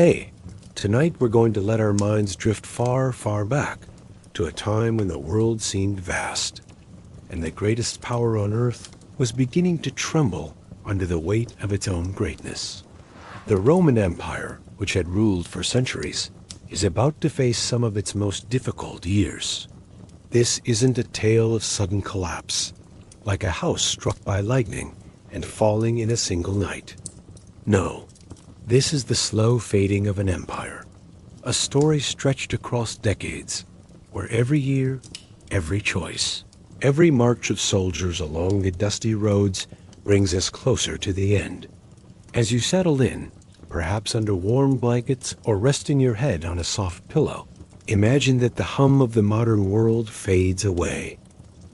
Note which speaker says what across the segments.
Speaker 1: Hey, tonight we're going to let our minds drift far, far back to a time when the world seemed vast, and the greatest power on earth was beginning to tremble under the weight of its own greatness. The Roman Empire, which had ruled for centuries, is about to face some of its most difficult years. This isn't a tale of sudden collapse, like a house struck by lightning and falling in a single night. No, this is the slow fading of an empire, a story stretched across decades, where every year, every choice, every march of soldiers along the dusty roads brings us closer to the end. As you settle in, perhaps under warm blankets or resting your head on a soft pillow, imagine that the hum of the modern world fades away.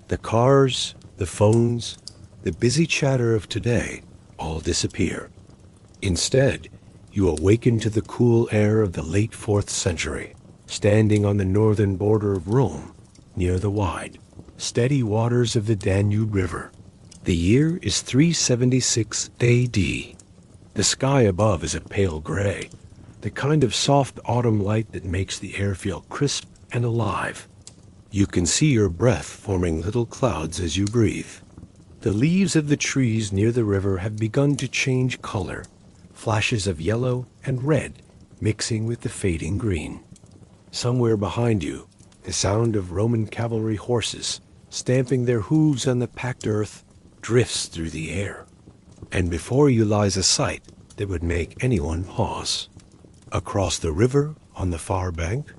Speaker 1: The cars, the phones, the busy chatter of today all disappear. Instead, you awaken to the cool air of the late 4th century, standing on the northern border of Rome, near the wide, steady waters of the Danube River. The year is 376 AD. The sky above is a pale gray, the kind of soft autumn light that makes the air feel crisp and alive. You can see your breath forming little clouds as you breathe. The leaves of the trees near the river have begun to change color, flashes of yellow and red mixing with the fading green. Somewhere behind you, the sound of Roman cavalry horses stamping their hooves on the packed earth drifts through the air. And before you lies a sight that would make anyone pause. Across the river, on the far bank,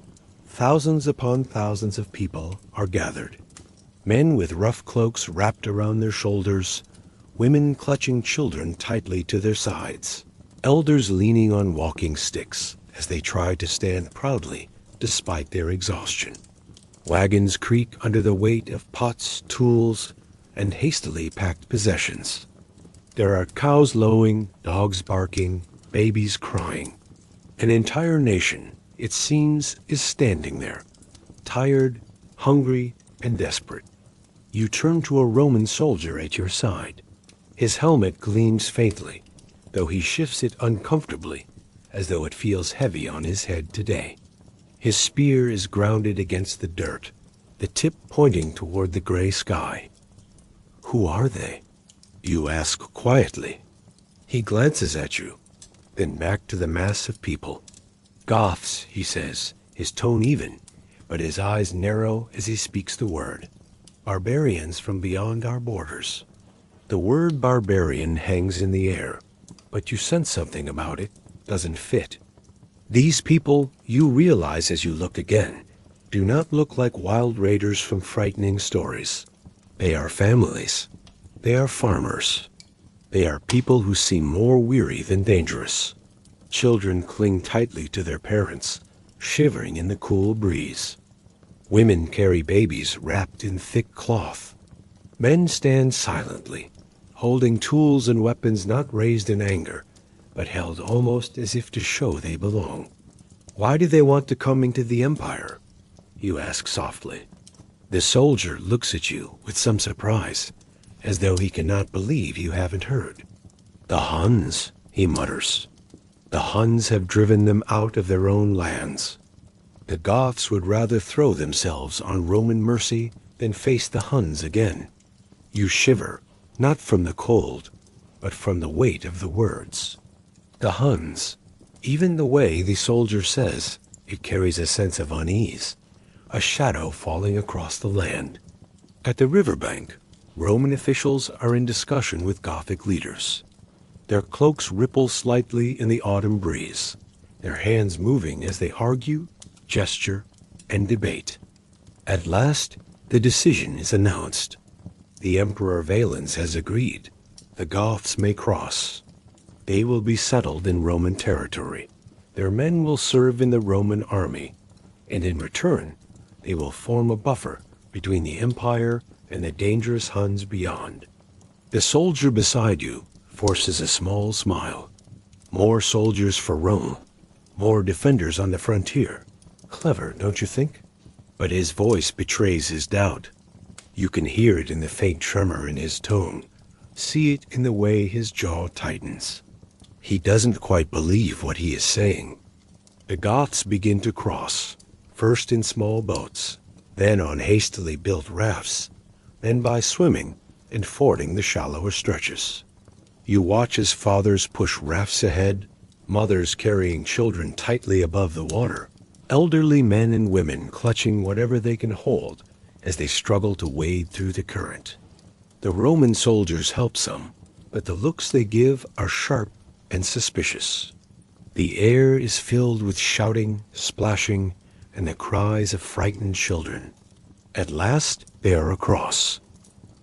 Speaker 1: thousands upon thousands of people are gathered. Men with rough cloaks wrapped around their shoulders, women clutching children tightly to their sides, elders leaning on walking sticks as they try to stand proudly despite their exhaustion. Wagons creak under the weight of pots, tools, and hastily packed possessions. There are cows lowing, dogs barking, babies crying. An entire nation, it seems, is standing there, tired, hungry, and desperate. You turn to a Roman soldier at your side. His helmet gleams faintly, though he shifts it uncomfortably, as though it feels heavy on his head today. His spear is grounded against the dirt, the tip pointing toward the gray sky. Who are they? You ask quietly. He glances at you, then back to the mass of people. Goths, he says, his tone even, but his eyes narrow as he speaks the word. Barbarians from beyond our borders. The word barbarian hangs in the air, but you sense something about it doesn't fit. These people, you realize as you look again, do not look like wild raiders from frightening stories. They are families. They are farmers. They are people who seem more weary than dangerous. Children cling tightly to their parents, shivering in the cool breeze. Women carry babies wrapped in thick cloth. Men stand silently, holding tools and weapons not raised in anger, but held almost as if to show they belong. Why do they want to come into the empire? You ask softly. The soldier looks at you with some surprise, as though he cannot believe you haven't heard. The Huns, he mutters. The Huns have driven them out of their own lands. The Goths would rather throw themselves on Roman mercy than face the Huns again. You shiver, not from the cold, but from the weight of the words. The Huns. Even the way the soldier says, it carries a sense of unease, a shadow falling across the land. At the riverbank, Roman officials are in discussion with Gothic leaders. Their cloaks ripple slightly in the autumn breeze, their hands moving as they argue, gesture, and debate. At last, the decision is announced. The Emperor Valens has agreed. The Goths may cross. They will be settled in Roman territory. Their men will serve in the Roman army, and in return, they will form a buffer between the empire and the dangerous Huns beyond. The soldier beside you forces a small smile. More soldiers for Rome, more defenders on the frontier. Clever, don't you think? But his voice betrays his doubt. You can hear it in the faint tremor in his tone, see it in the way his jaw tightens. He doesn't quite believe what he is saying. The Goths begin to cross, first in small boats, then on hastily built rafts, then by swimming and fording the shallower stretches. You watch as fathers push rafts ahead, mothers carrying children tightly above the water, elderly men and women clutching whatever they can hold as they struggle to wade through the current. The Roman soldiers help some, but the looks they give are sharp and suspicious. The air is filled with shouting, splashing, and the cries of frightened children. At last they are across.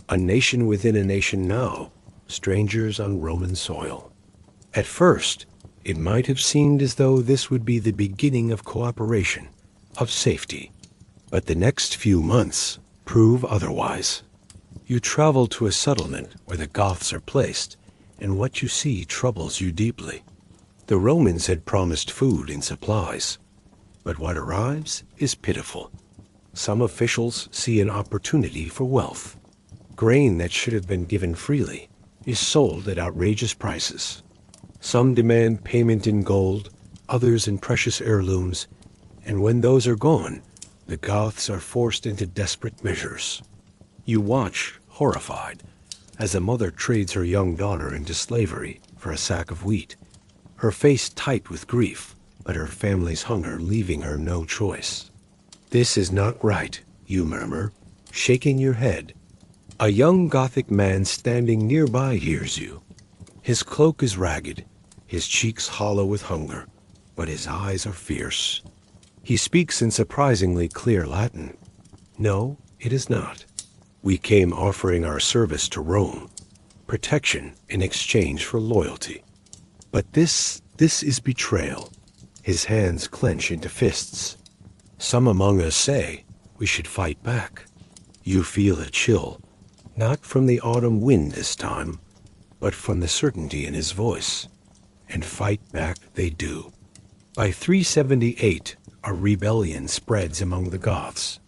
Speaker 1: A nation within a nation now, strangers on Roman soil. At first, it might have seemed as though this would be the beginning of cooperation, of safety. But the next few months prove otherwise. You travel to a settlement where the Goths are placed, and what you see troubles you deeply. The Romans had promised food and supplies, but what arrives is pitiful. Some officials see an opportunity for wealth. Grain that should have been given freely is sold at outrageous prices. Some demand payment in gold, others in precious heirlooms, and when those are gone, the Goths are forced into desperate measures. You watch, horrified, as a mother trades her young daughter into slavery for a sack of wheat, her face tight with grief, but her family's hunger leaving her no choice. This is not right, you murmur, shaking your head. A young Gothic man standing nearby hears you. His cloak is ragged, his cheeks hollow with hunger, but his eyes are fierce. He speaks in surprisingly clear Latin. No, it is not. We came offering our service to Rome, protection in exchange for loyalty. But this is betrayal. His hands clench into fists. Some among us say we should fight back. You feel a chill, not from the autumn wind this time, but from the certainty in his voice. And fight back they do. By 378, a rebellion spreads among the Goths.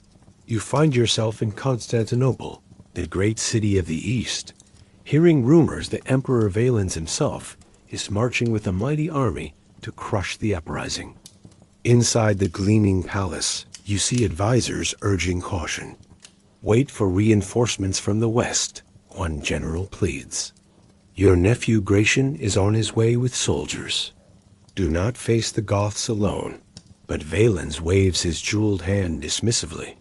Speaker 1: You find yourself in Constantinople, the great city of the East, hearing rumors that Emperor Valens himself is marching with a mighty army to crush the uprising. Inside the gleaming palace, you see advisors urging caution. Wait for reinforcements from the west, one general pleads. Your nephew Gratian is on his way with soldiers. Do not face the Goths alone. But Valens waves his jeweled hand dismissively.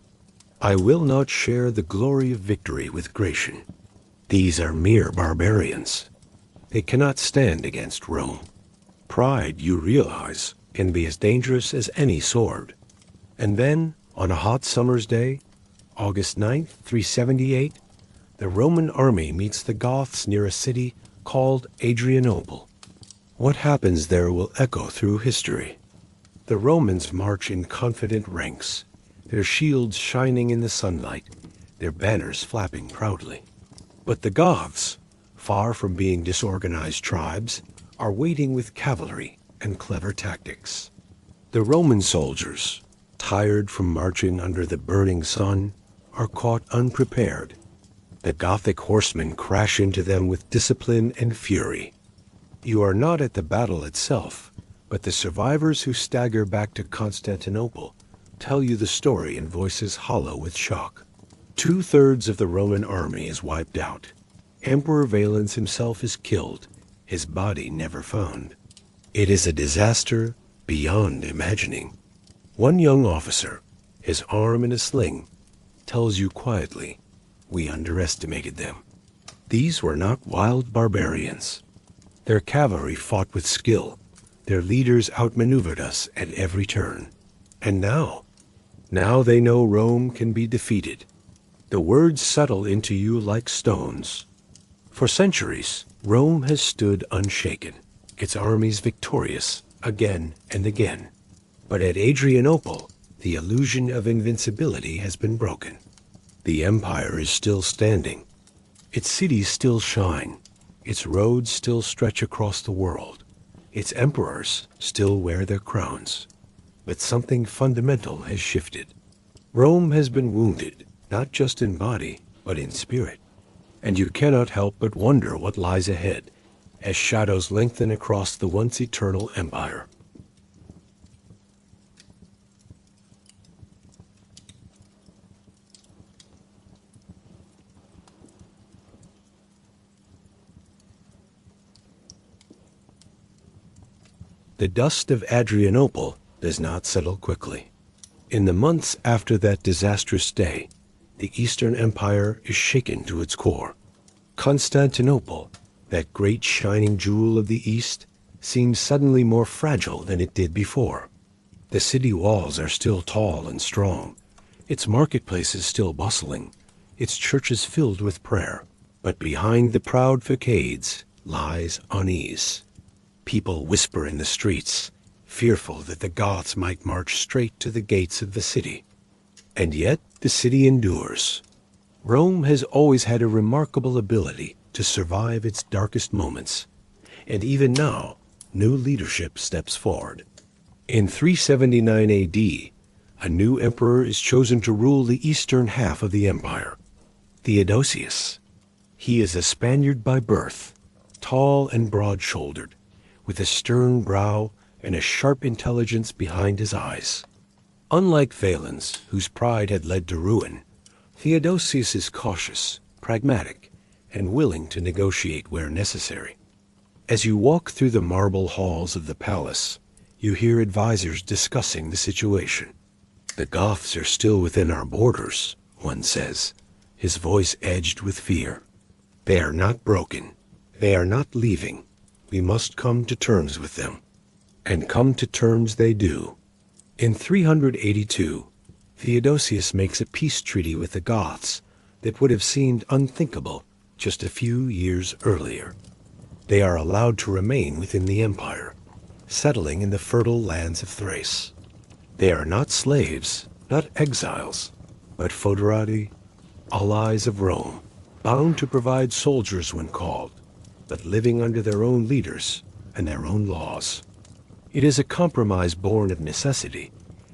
Speaker 1: I will not share the glory of victory with Gratian. These are mere barbarians. They cannot stand against Rome. Pride, you realize, can be as dangerous as any sword. And then, on a hot summer's day, August 9th, 378, the Roman army meets the Goths near a city called Adrianople. What happens there will echo through history. The Romans march in confident ranks, their shields shining in the sunlight, their banners flapping proudly. But the Goths, far from being disorganized tribes, are waiting with cavalry and clever tactics. The Roman soldiers, tired from marching under the burning sun, are caught unprepared. The Gothic horsemen crash into them with discipline and fury. You are not at the battle itself, but the survivors who stagger back to Constantinople tell you the story in voices hollow with shock. 2/3 of the Roman army is wiped out. Emperor Valens himself is killed, his body never found. It is a disaster beyond imagining. One young officer, his arm in a sling, tells you quietly, we underestimated them. These were not wild barbarians. Their cavalry fought with skill. Their leaders outmaneuvered us at every turn. And now they know Rome can be defeated. The words settle into you like stones. For centuries, Rome has stood unshaken, its armies victorious again and again. But at Adrianople, the illusion of invincibility has been broken. The empire is still standing. Its cities still shine. Its roads still stretch across the world. Its emperors still wear their crowns. But something fundamental has shifted. Rome has been wounded, not just in body, but in spirit. And you cannot help but wonder what lies ahead, as shadows lengthen across the once eternal empire. The dust of Adrianople does not settle quickly. In the months after that disastrous day, the Eastern Empire is shaken to its core. Constantinople, that great shining jewel of the East, seems suddenly more fragile than it did before. The city walls are still tall and strong, its marketplaces still bustling, its churches filled with prayer. But behind the proud facades lies unease. People whisper in the streets, fearful that the Goths might march straight to the gates of the city. And yet the city endures. Rome has always had a remarkable ability to survive its darkest moments, and even now, new leadership steps forward. In 379 AD, a new emperor is chosen to rule the eastern half of the empire, Theodosius. He is a Spaniard by birth, tall and broad-shouldered, with a stern brow and a sharp intelligence behind his eyes. Unlike Valens, whose pride had led to ruin, Theodosius is cautious, pragmatic, and willing to negotiate where necessary. As you walk through the marble halls of the palace, you hear advisors discussing the situation. "The Goths are still within our borders," one says, his voice edged with fear. "They are not broken. They are not leaving. We must come to terms with them." And come to terms they do. In 382, Theodosius makes a peace treaty with the Goths that would have seemed unthinkable just a few years earlier. They are allowed to remain within the empire, settling in the fertile lands of Thrace. They are not slaves, not exiles, but foederati, allies of Rome, bound to provide soldiers when called, but living under their own leaders and their own laws. It is a compromise born of necessity,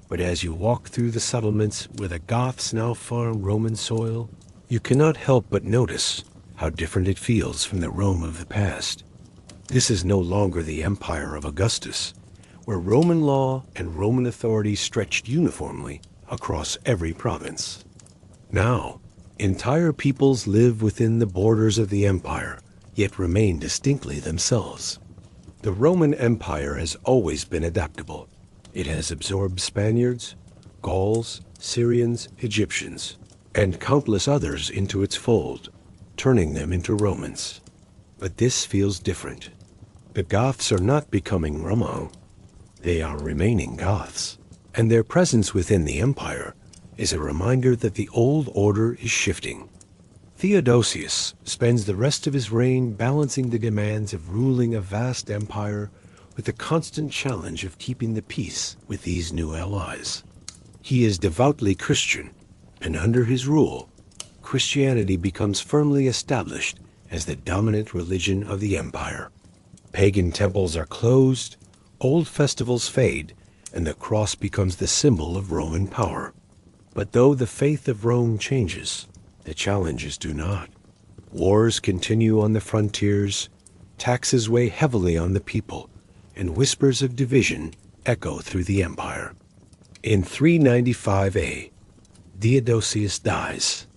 Speaker 1: but as you walk through the settlements where the Goths now farm Roman soil, you cannot help but notice how different it feels from the Rome of the past. This is no longer the empire of Augustus, where Roman law and Roman authority stretched uniformly across every province. Now, entire peoples live within the borders of the empire, yet remain distinctly themselves. The Roman Empire has always been adaptable. It has absorbed Spaniards, Gauls, Syrians, Egyptians, and countless others into its fold, turning them into Romans. But this feels different. The Goths are not becoming Roman. They are remaining Goths, and their presence within the empire is a reminder that the old order is shifting. Theodosius spends the rest of his reign balancing the demands of ruling a vast empire with the constant challenge of keeping the peace with these new allies. He is devoutly Christian, and under his rule, Christianity becomes firmly established as the dominant religion of the empire. Pagan temples are closed, old festivals fade, and the cross becomes the symbol of Roman power. But though the faith of Rome changes, the challenges do not. Wars continue on the frontiers, taxes weigh heavily on the people, and whispers of division echo through the empire. In 395 Theodosius dies.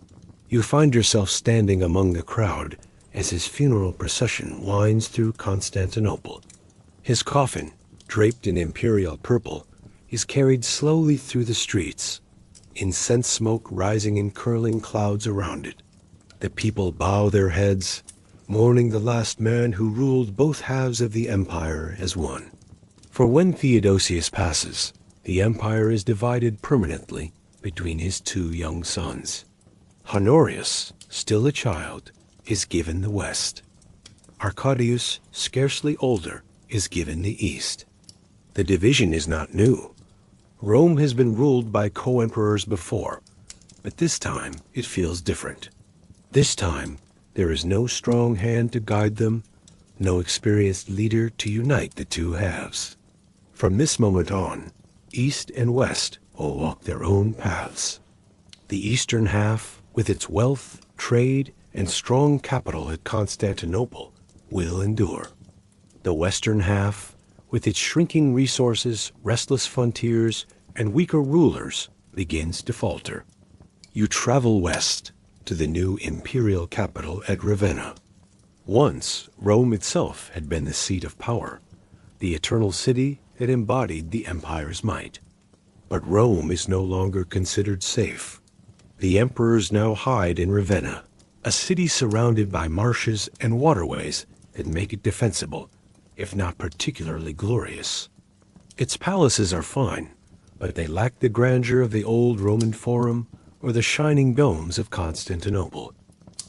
Speaker 1: You find yourself standing among the crowd as his funeral procession winds through Constantinople. His coffin, draped in imperial purple, is carried slowly through the streets, incense smoke rising in curling clouds around it. The people bow their heads, mourning the last man who ruled both halves of the empire as one. For when Theodosius passes, the empire is divided permanently between his two young sons. Honorius, still a child, is given the west. Arcadius, scarcely older, is given the east. The division is not new. Rome has been ruled by co-emperors before, but this time it feels different. This time, there is no strong hand to guide them, no experienced leader to unite the two halves. From this moment on, East and West will walk their own paths. The eastern half, with its wealth, trade, and strong capital at Constantinople, will endure. The western half, with its shrinking resources, restless frontiers, and weaker rulers, begins to falter. You travel west to the new imperial capital at Ravenna. Once, Rome itself had been the seat of power, the eternal city that embodied the empire's might. But Rome is no longer considered safe. The emperors now hide in Ravenna, a city surrounded by marshes and waterways that make it defensible, if not particularly glorious. Its palaces are fine, but they lack the grandeur of the old Roman Forum or the shining domes of Constantinople.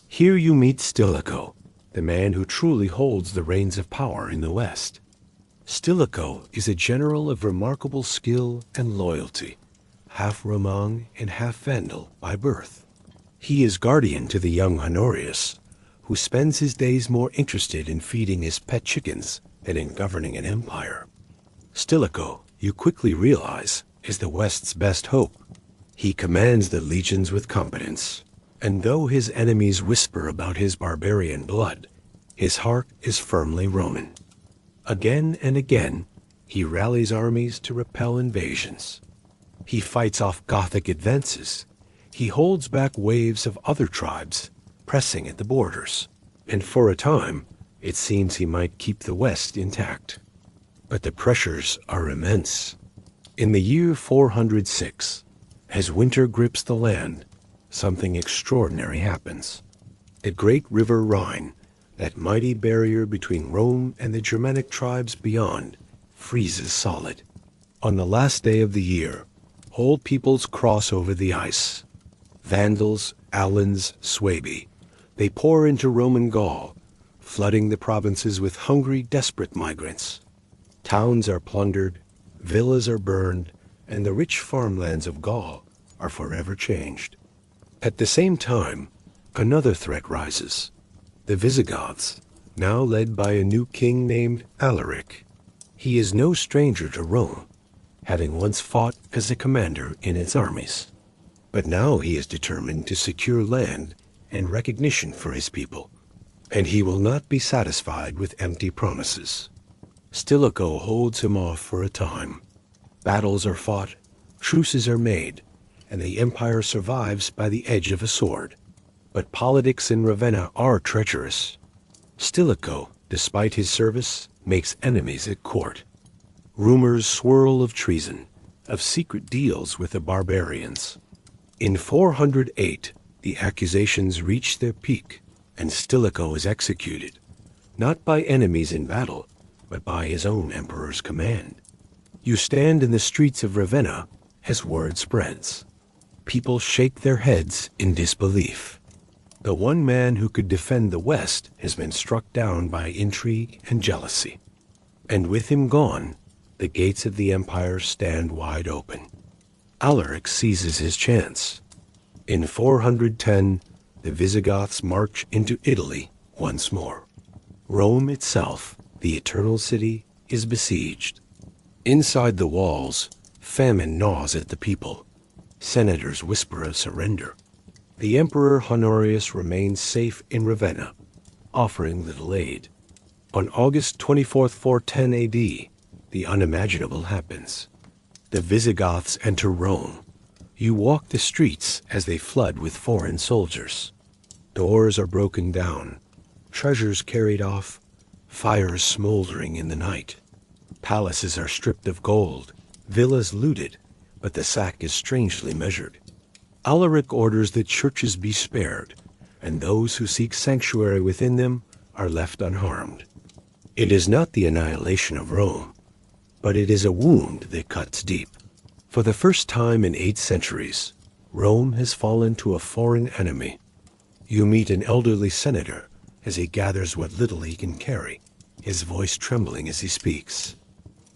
Speaker 1: Here you meet Stilicho, the man who truly holds the reins of power in the West. Stilicho is a general of remarkable skill and loyalty, half Roman and half Vandal by birth. He is guardian to the young Honorius, who spends his days more interested in feeding his pet chickens than in governing an empire. Stilicho, you quickly realize, is the West's best hope. He commands the legions with competence, and though his enemies whisper about his barbarian blood, his heart is firmly Roman. Again and again, he rallies armies to repel invasions. He fights off Gothic advances. He holds back waves of other tribes pressing at the borders, and for a time, it seems he might keep the West intact. But the pressures are immense. In the year 406, as winter grips the land, something extraordinary happens. The great river Rhine, that mighty barrier between Rome and the Germanic tribes beyond, freezes solid. On the last day of the year, whole peoples cross over the ice. Vandals, Alans, Suebi. They pour into Roman Gaul, flooding the provinces with hungry, desperate migrants. Towns are plundered, villas are burned, and the rich farmlands of Gaul are forever changed. At the same time, another threat rises. The Visigoths, now led by a new king named Alaric. He is no stranger to Rome, having once fought as a commander in its armies. But now he is determined to secure land and recognition for his people, and he will not be satisfied with empty promises. Stilicho holds him off for a time. Battles are fought, truces are made, and the empire survives by the edge of a sword. But politics in Ravenna are treacherous. Stilicho, despite his service, makes enemies at court. Rumors swirl of treason, of secret deals with the barbarians. In 408, the accusations reach their peak, and Stilicho is executed, not by enemies in battle, but by his own emperor's command. You stand in the streets of Ravenna as word spreads. People shake their heads in disbelief. The one man who could defend the West has been struck down by intrigue and jealousy. And with him gone, the gates of the empire stand wide open. Alaric seizes his chance. In 410, the Visigoths march into Italy once more. Rome itself, the eternal city, is besieged. Inside the walls, famine gnaws at the people. Senators whisper of surrender. The Emperor Honorius remains safe in Ravenna, offering little aid. On August 24, 410 AD, the unimaginable happens. The Visigoths enter Rome. You walk the streets as they flood with foreign soldiers. Doors are broken down, treasures carried off, fires smoldering in the night. Palaces are stripped of gold, villas looted, but the sack is strangely measured. Alaric orders that churches be spared, and those who seek sanctuary within them are left unharmed. It is not the annihilation of Rome, but it is a wound that cuts deep. For the first time in 8 centuries, Rome has fallen to a foreign enemy. You meet an elderly senator as he gathers what little he can carry, his voice trembling as he speaks.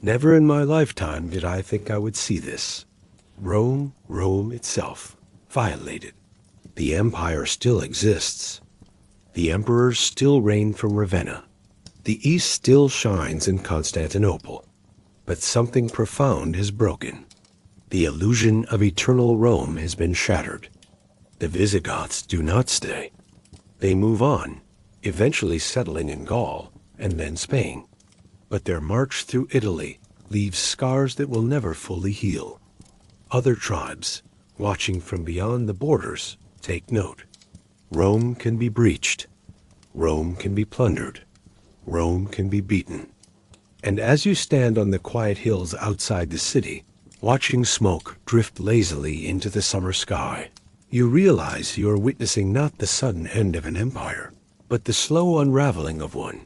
Speaker 1: Never in my lifetime did I think I would see this. Rome itself, violated. The empire still exists. The emperors still reign from Ravenna. The east still shines in Constantinople. But something profound has broken. The illusion of eternal Rome has been shattered. The Visigoths do not stay. They move on, eventually settling in Gaul and then Spain. But their march through Italy leaves scars that will never fully heal. Other tribes, watching from beyond the borders, take note. Rome can be breached. Rome can be plundered. Rome can be beaten. And as you stand on the quiet hills outside the city, watching smoke drift lazily into the summer sky, you realize you are witnessing not the sudden end of an empire, but the slow unraveling of one.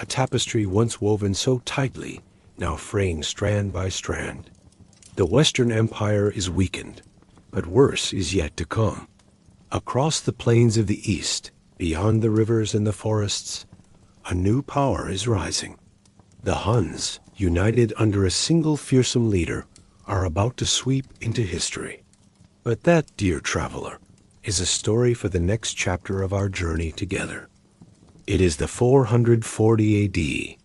Speaker 1: A tapestry once woven so tightly, now fraying strand by strand. The Western Empire is weakened, but worse is yet to come. Across the plains of the East, beyond the rivers and the forests, a new power is rising. The Huns, united under a single fearsome leader, are about to sweep into history. But that, dear traveler, is a story for the next chapter of our journey together. It is the 440 AD,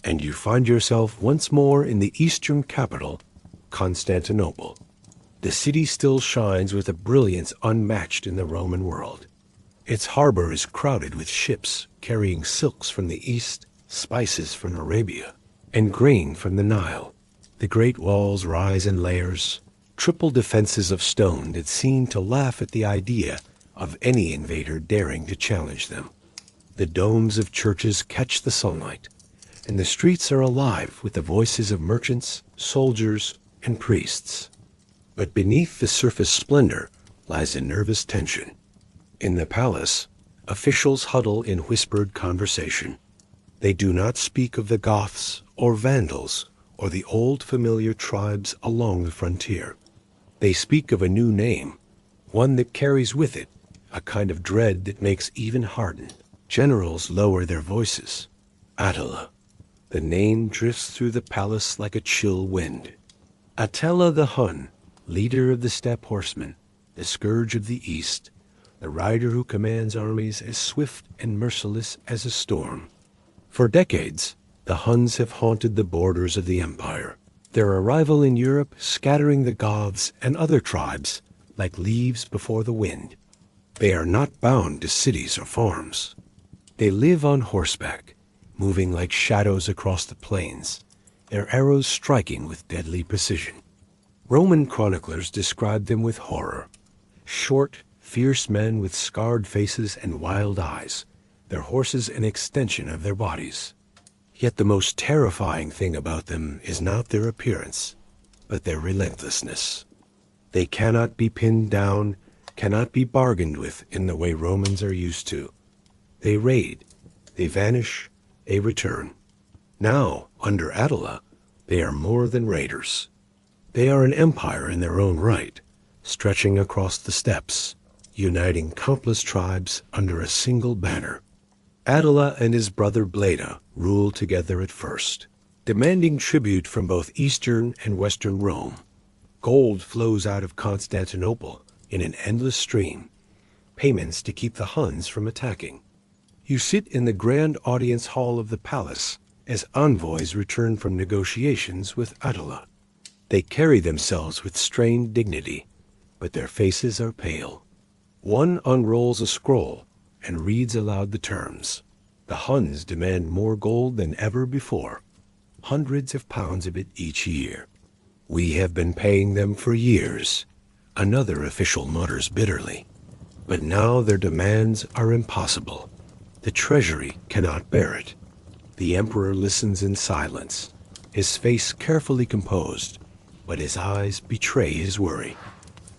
Speaker 1: and you find yourself once more in the eastern capital, Constantinople. The city still shines with a brilliance unmatched in the Roman world. Its harbor is crowded with ships carrying silks from the east, spices from Arabia, and grain from the Nile. The great walls rise in layers, triple defenses of stone that seem to laugh at the idea of any invader daring to challenge them. The domes of churches catch the sunlight, and the streets are alive with the voices of merchants, soldiers, and priests. But beneath the surface splendor lies a nervous tension. In the palace, officials huddle in whispered conversation. They do not speak of the Goths or Vandals or the old familiar tribes along the frontier. They speak of a new name, one that carries with it a kind of dread that makes even hardened generals lower their voices. Attila. The name drifts through the palace like a chill wind. Attila the Hun, leader of the steppe horsemen, the scourge of the east, the rider who commands armies as swift and merciless as a storm. For decades, the Huns have haunted the borders of the empire, their arrival in Europe scattering the Goths and other tribes like leaves before the wind. They are not bound to cities or farms. They live on horseback, moving like shadows across the plains, their arrows striking with deadly precision. Roman chroniclers describe them with horror. Short, fierce men with scarred faces and wild eyes, their horses an extension of their bodies. Yet the most terrifying thing about them is not their appearance, but their relentlessness. They cannot be pinned down, cannot be bargained with in the way Romans are used to. They raid, they vanish, they return. Now, under Attila, they are more than raiders. They are an empire in their own right, stretching across the steppes, uniting countless tribes under a single banner. Attila and his brother Bleda ruled together at first, demanding tribute from both Eastern and Western Rome. Gold flows out of Constantinople in an endless stream, payments to keep the Huns from attacking. You sit in the grand audience hall of the palace as envoys return from negotiations with Attila. They carry themselves with strained dignity, but their faces are pale. One unrolls a scroll and reads aloud the terms. The Huns demand more gold than ever before, hundreds of pounds of it each year. We have been paying them for years, another official mutters bitterly. But now their demands are impossible. The treasury cannot bear it. The emperor listens in silence, his face carefully composed, but his eyes betray his worry.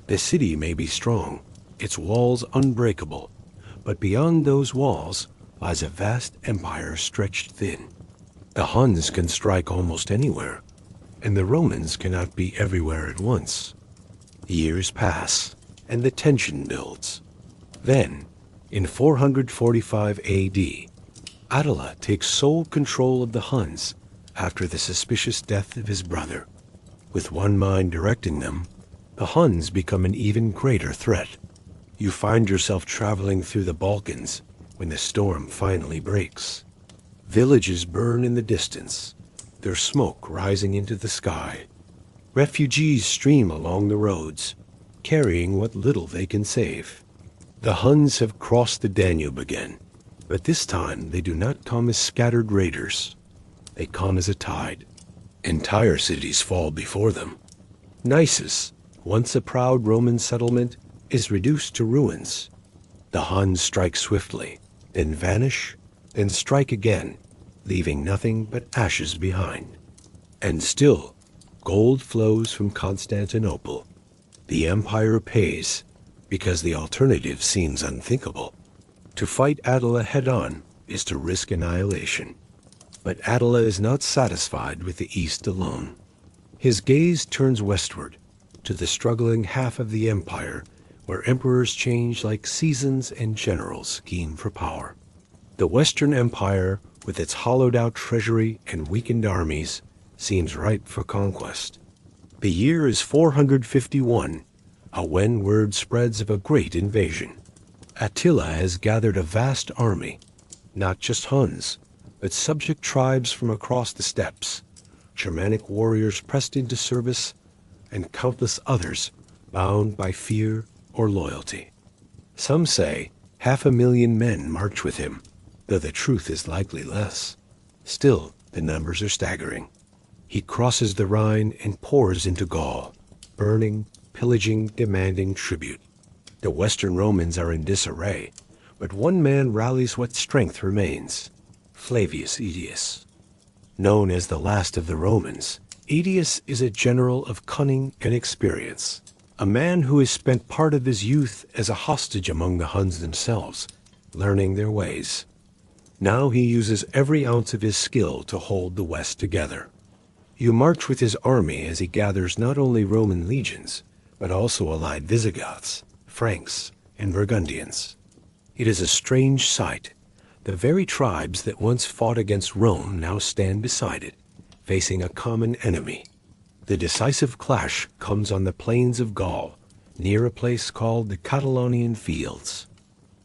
Speaker 1: The city may be strong, its walls unbreakable, but beyond those walls lies a vast empire stretched thin. The Huns can strike almost anywhere, and the Romans cannot be everywhere at once. Years pass, and the tension builds. Then, in 445 AD, Attila takes sole control of the Huns after the suspicious death of his brother. With one mind directing them, the Huns become an even greater threat. You find yourself traveling through the Balkans when the storm finally breaks. Villages burn in the distance, their smoke rising into the sky. Refugees stream along the roads, carrying what little they can save. The Huns have crossed the Danube again, but this time they do not come as scattered raiders. They come as a tide. Entire cities fall before them. Nisus, once a proud Roman settlement, is reduced to ruins. The Huns strike swiftly, then vanish, then strike again. leaving nothing but ashes behind. And still, gold flows from Constantinople. The empire pays, because the alternative seems unthinkable. To fight Attila head-on is to risk annihilation. But Attila is not satisfied with the east alone. His gaze turns westward, to the struggling half of the empire, where emperors change like seasons and generals scheme for power. The Western Empire, with its hollowed-out treasury and weakened armies, seems ripe for conquest. The year is 451, when word spreads of a great invasion. Attila has gathered a vast army, not just Huns, but subject tribes from across the steppes, Germanic warriors pressed into service, and countless others bound by fear or loyalty. Some say 500,000 men march with him, though the truth is likely less. Still, the numbers are staggering. He crosses the Rhine and pours into Gaul, burning, pillaging, demanding tribute. The Western Romans are in disarray, but one man rallies what strength remains: Flavius Aetius. Known as the last of the Romans, Aetius is a general of cunning and experience, a man who has spent part of his youth as a hostage among the Huns themselves, learning their ways. Now he uses every ounce of his skill to hold the West together. You march with his army as he gathers not only Roman legions, but also allied Visigoths, Franks, and Burgundians. It is a strange sight. The very tribes that once fought against Rome now stand beside it, facing a common enemy. The decisive clash comes on the plains of Gaul, near a place called the Catalaunian Fields.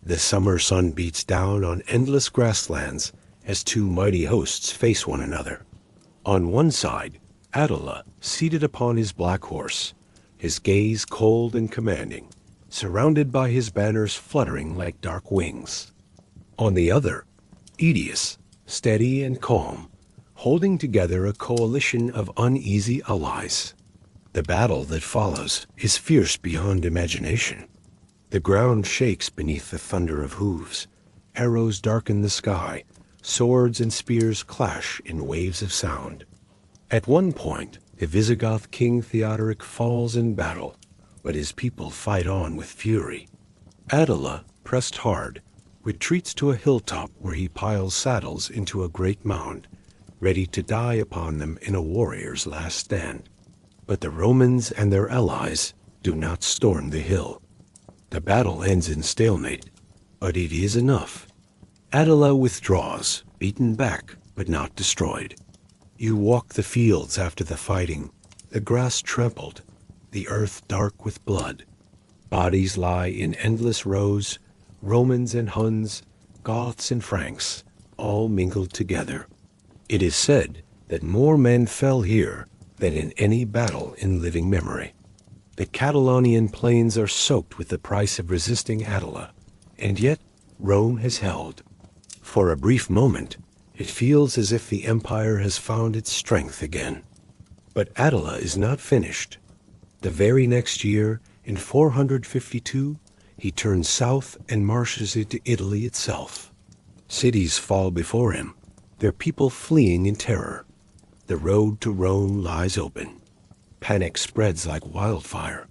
Speaker 1: The summer sun beats down on endless grasslands as two mighty hosts face one another. On one side, Attila, seated upon his black horse, his gaze cold and commanding, surrounded by his banners fluttering like dark wings. On the other, Aetius, steady and calm, holding together a coalition of uneasy allies. The battle that follows is fierce beyond imagination. The ground shakes beneath the thunder of hooves. Arrows darken the sky. Swords and spears clash in waves of sound. At one point, the Visigoth king Theodoric falls in battle, but his people fight on with fury. Attila, pressed hard, retreats to a hilltop where he piles saddles into a great mound, ready to die upon them in a warrior's last stand. But the Romans and their allies do not storm the hill. The battle ends in stalemate, but it is enough. Attila withdraws, beaten back, but not destroyed. You walk the fields after the fighting, the grass trampled, the earth dark with blood. Bodies lie in endless rows, Romans and Huns, Goths and Franks, all mingled together. It is said that more men fell here than in any battle in living memory. The Catalaunian plains are soaked with the price of resisting Attila, and yet Rome has held. For a brief moment, it feels as if the empire has found its strength again. But Attila is not finished. The very next year, in 452, he turns south and marches into Italy itself. Cities fall before him, their people fleeing in terror. The road to Rome lies open. Panic spreads like wildfire.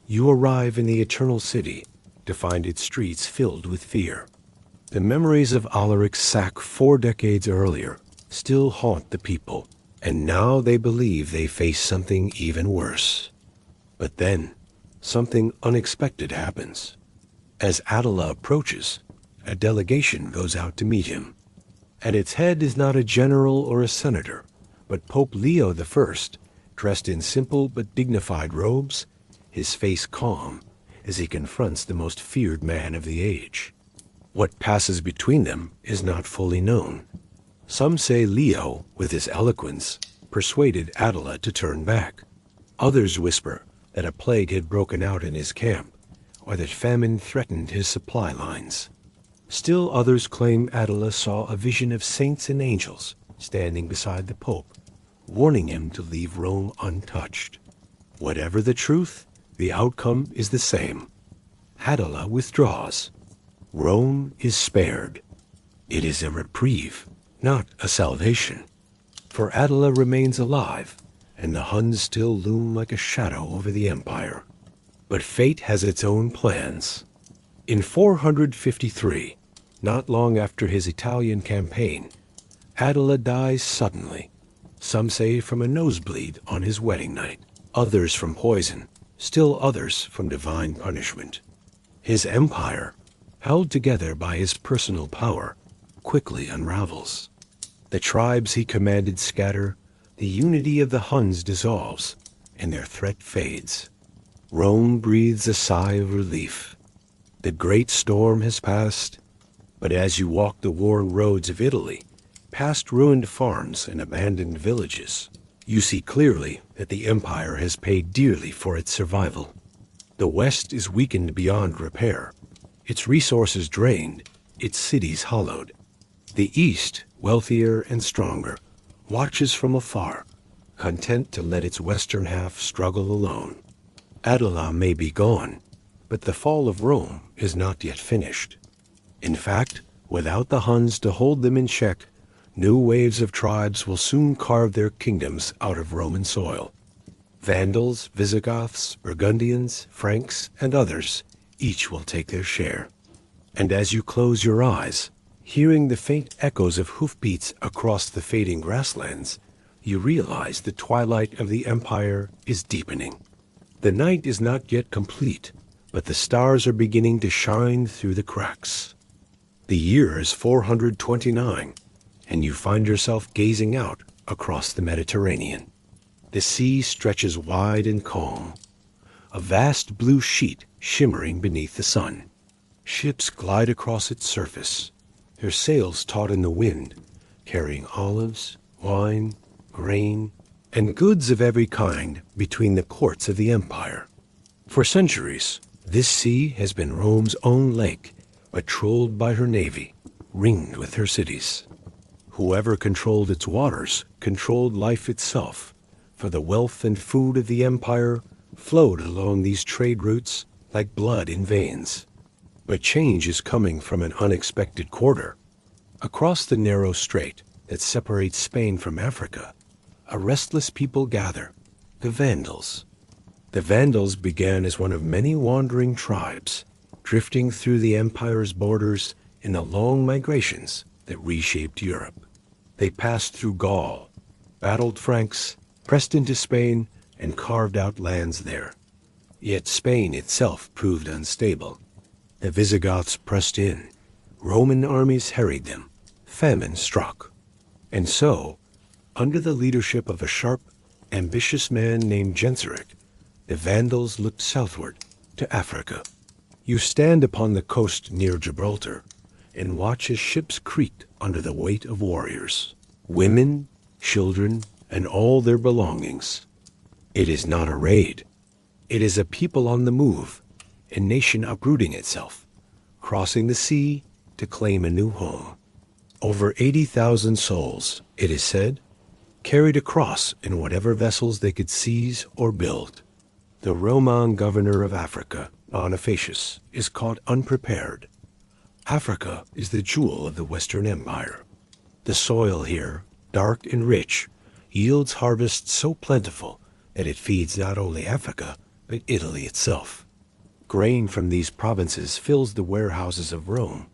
Speaker 1: You arrive in the Eternal City to find its streets filled with fear. The memories of Alaric's sack 4 decades earlier still haunt the people, and now they believe they face something even worse. But then, something unexpected happens. As Attila approaches, a delegation goes out to meet him. At its head is not a general or a senator, but Pope Leo I, dressed in simple but dignified robes, his face calm as he confronts the most feared man of the age. What passes between them is not fully known. Some say Leo, with his eloquence, persuaded Attila to turn back. Others whisper that a plague had broken out in his camp, or that famine threatened his supply lines. Still others claim Attila saw a vision of saints and angels standing beside the Pope, warning him to leave Rome untouched. Whatever the truth, the outcome is the same. Attila withdraws. Rome is spared. It is a reprieve, not a salvation. For Attila remains alive, and the Huns still loom like a shadow over the empire. But fate has its own plans. In 453, not long after his Italian campaign, Attila dies suddenly. Some say from a nosebleed on his wedding night, others from poison, still others from divine punishment. His empire, held together by his personal power, quickly unravels. The tribes he commanded scatter, the unity of the Huns dissolves, and their threat fades. Rome breathes a sigh of relief. The great storm has passed, but as you walk the worn roads of Italy, past ruined farms and abandoned villages, you see clearly that the empire has paid dearly for its survival. The West is weakened beyond repair, its resources drained, its cities hollowed. The East, wealthier and stronger, watches from afar, content to let its western half struggle alone. Attila may be gone, but the fall of Rome is not yet finished. In fact, without the Huns to hold them in check, new waves of tribes will soon carve their kingdoms out of Roman soil. Vandals, Visigoths, Burgundians, Franks, and others, each will take their share. And as you close your eyes, hearing the faint echoes of hoofbeats across the fading grasslands, you realize the twilight of the empire is deepening. The night is not yet complete, but the stars are beginning to shine through the cracks. The year is 429, and you find yourself gazing out across the Mediterranean. The sea stretches wide and calm, a vast blue sheet shimmering beneath the sun. Ships glide across its surface, their sails taut in the wind, carrying olives, wine, grain, and goods of every kind between the ports of the empire. For centuries, this sea has been Rome's own lake, patrolled by her navy, ringed with her cities. Whoever controlled its waters controlled life itself, for the wealth and food of the empire flowed along these trade routes like blood in veins. But change is coming from an unexpected quarter. Across the narrow strait that separates Spain from Africa, a restless people gather, the Vandals. The Vandals began as one of many wandering tribes, drifting through the empire's borders in the long migrations that reshaped Europe. They passed through Gaul, battled Franks, pressed into Spain, and carved out lands there. Yet Spain itself proved unstable. The Visigoths pressed in. Roman armies harried them. Famine struck. And so, under the leadership of a sharp, ambitious man named Genseric, the Vandals looked southward to Africa. You stand upon the coast near Gibraltar and watch as ships creaked under the weight of warriors, women, children, and all their belongings. It is not a raid. It is a people on the move, a nation uprooting itself, crossing the sea to claim a new home. Over 80,000 souls, it is said, carried across in whatever vessels they could seize or build. The Roman governor of Africa, Bonifacius, is caught unprepared. Africa is the jewel of the Western Empire. The soil here, dark and rich, yields harvests so plentiful that it feeds not only Africa, but Italy itself. Grain from these provinces fills the warehouses of Rome,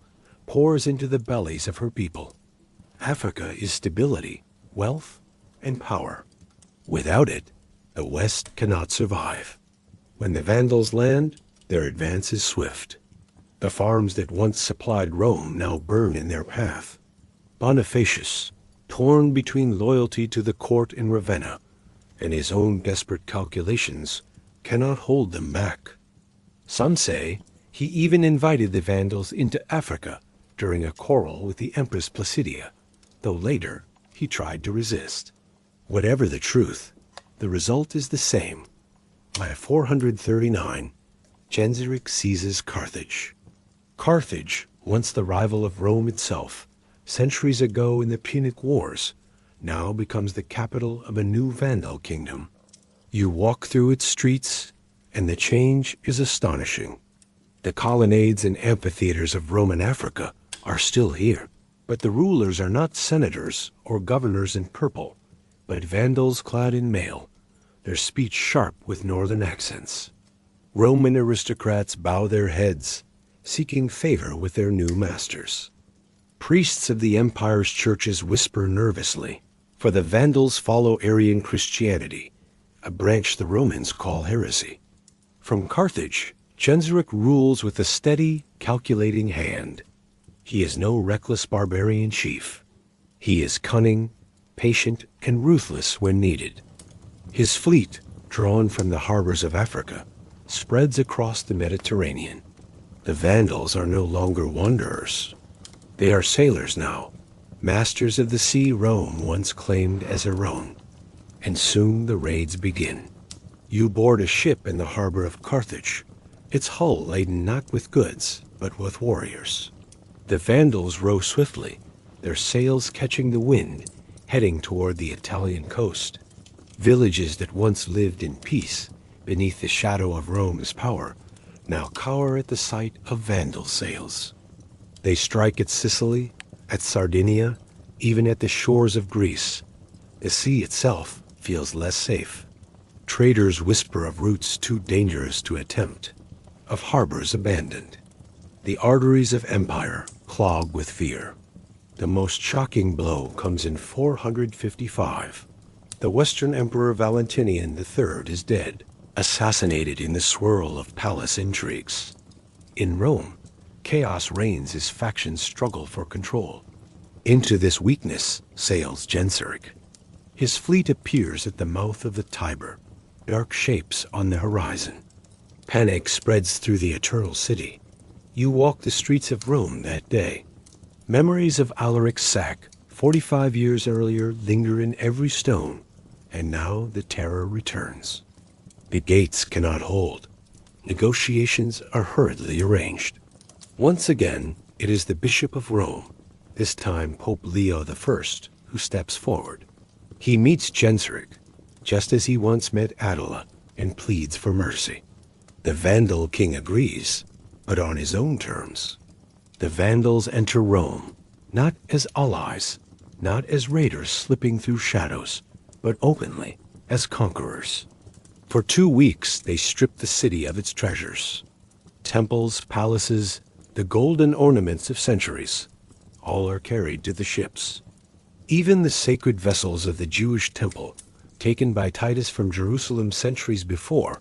Speaker 1: pours into the bellies of her people. Africa is stability, wealth, and power. Without it, the West cannot survive. When the Vandals land, their advance is swift. The farms that once supplied Rome now burn in their path. Bonifacius, torn between loyalty to the court in Ravenna and his own desperate calculations, cannot hold them back. Some say he even invited the Vandals into Africa during a quarrel with the Empress Placidia, though later he tried to resist. Whatever the truth, the result is the same. By 439, Genseric seizes Carthage. Carthage, once the rival of Rome itself, centuries ago in the Punic Wars, now becomes the capital of a new Vandal kingdom. You walk through its streets, and the change is astonishing. The colonnades and amphitheaters of Roman Africa are still here, But the rulers are not senators or governors in purple, but Vandals clad in mail, their speech sharp with northern accents. Roman aristocrats bow their heads, seeking favor with their new masters. Priests of the empire's churches whisper nervously, for the Vandals follow Arian Christianity, a branch the Romans call heresy. From Carthage, Genseric rules with a steady, calculating hand. He is no reckless barbarian chief. He is cunning, patient, and ruthless when needed. His fleet, drawn from the harbors of Africa, spreads across the Mediterranean. The Vandals are no longer wanderers. They are sailors now, masters of the sea Rome once claimed as her own. And soon the raids begin. You board a ship in the harbor of Carthage, its hull laden not with goods, but with warriors. The Vandals row swiftly, their sails catching the wind, heading toward the Italian coast. Villages that once lived in peace beneath the shadow of Rome's power now cower at the sight of Vandal sails. They strike at Sicily, at Sardinia, even at the shores of Greece. The sea itself feels less safe. Traders whisper of routes too dangerous to attempt, of harbors abandoned. The arteries of empire clog with fear. The most shocking blow comes in 455. The Western Emperor Valentinian III is dead, assassinated in the swirl of palace intrigues. In Rome, chaos reigns as factions struggle for control. Into this weakness sails Genseric. His fleet appears at the mouth of the Tiber, dark shapes on the horizon. Panic spreads through the eternal city. You walk the streets of Rome that day. Memories of Alaric's sack, 45 years earlier, linger in every stone, and now the terror returns. The gates cannot hold. Negotiations are hurriedly arranged. Once again, it is the Bishop of Rome, this time Pope Leo I, who steps forward. He meets Genseric, just as he once met Attila, and pleads for mercy. The Vandal king agrees, but on his own terms. The Vandals enter Rome, not as allies, not as raiders slipping through shadows, but openly as conquerors. For 2 weeks they strip the city of its treasures. Temples, palaces, the golden ornaments of centuries, all are carried to the ships. Even the sacred vessels of the Jewish temple, taken by Titus from Jerusalem centuries before,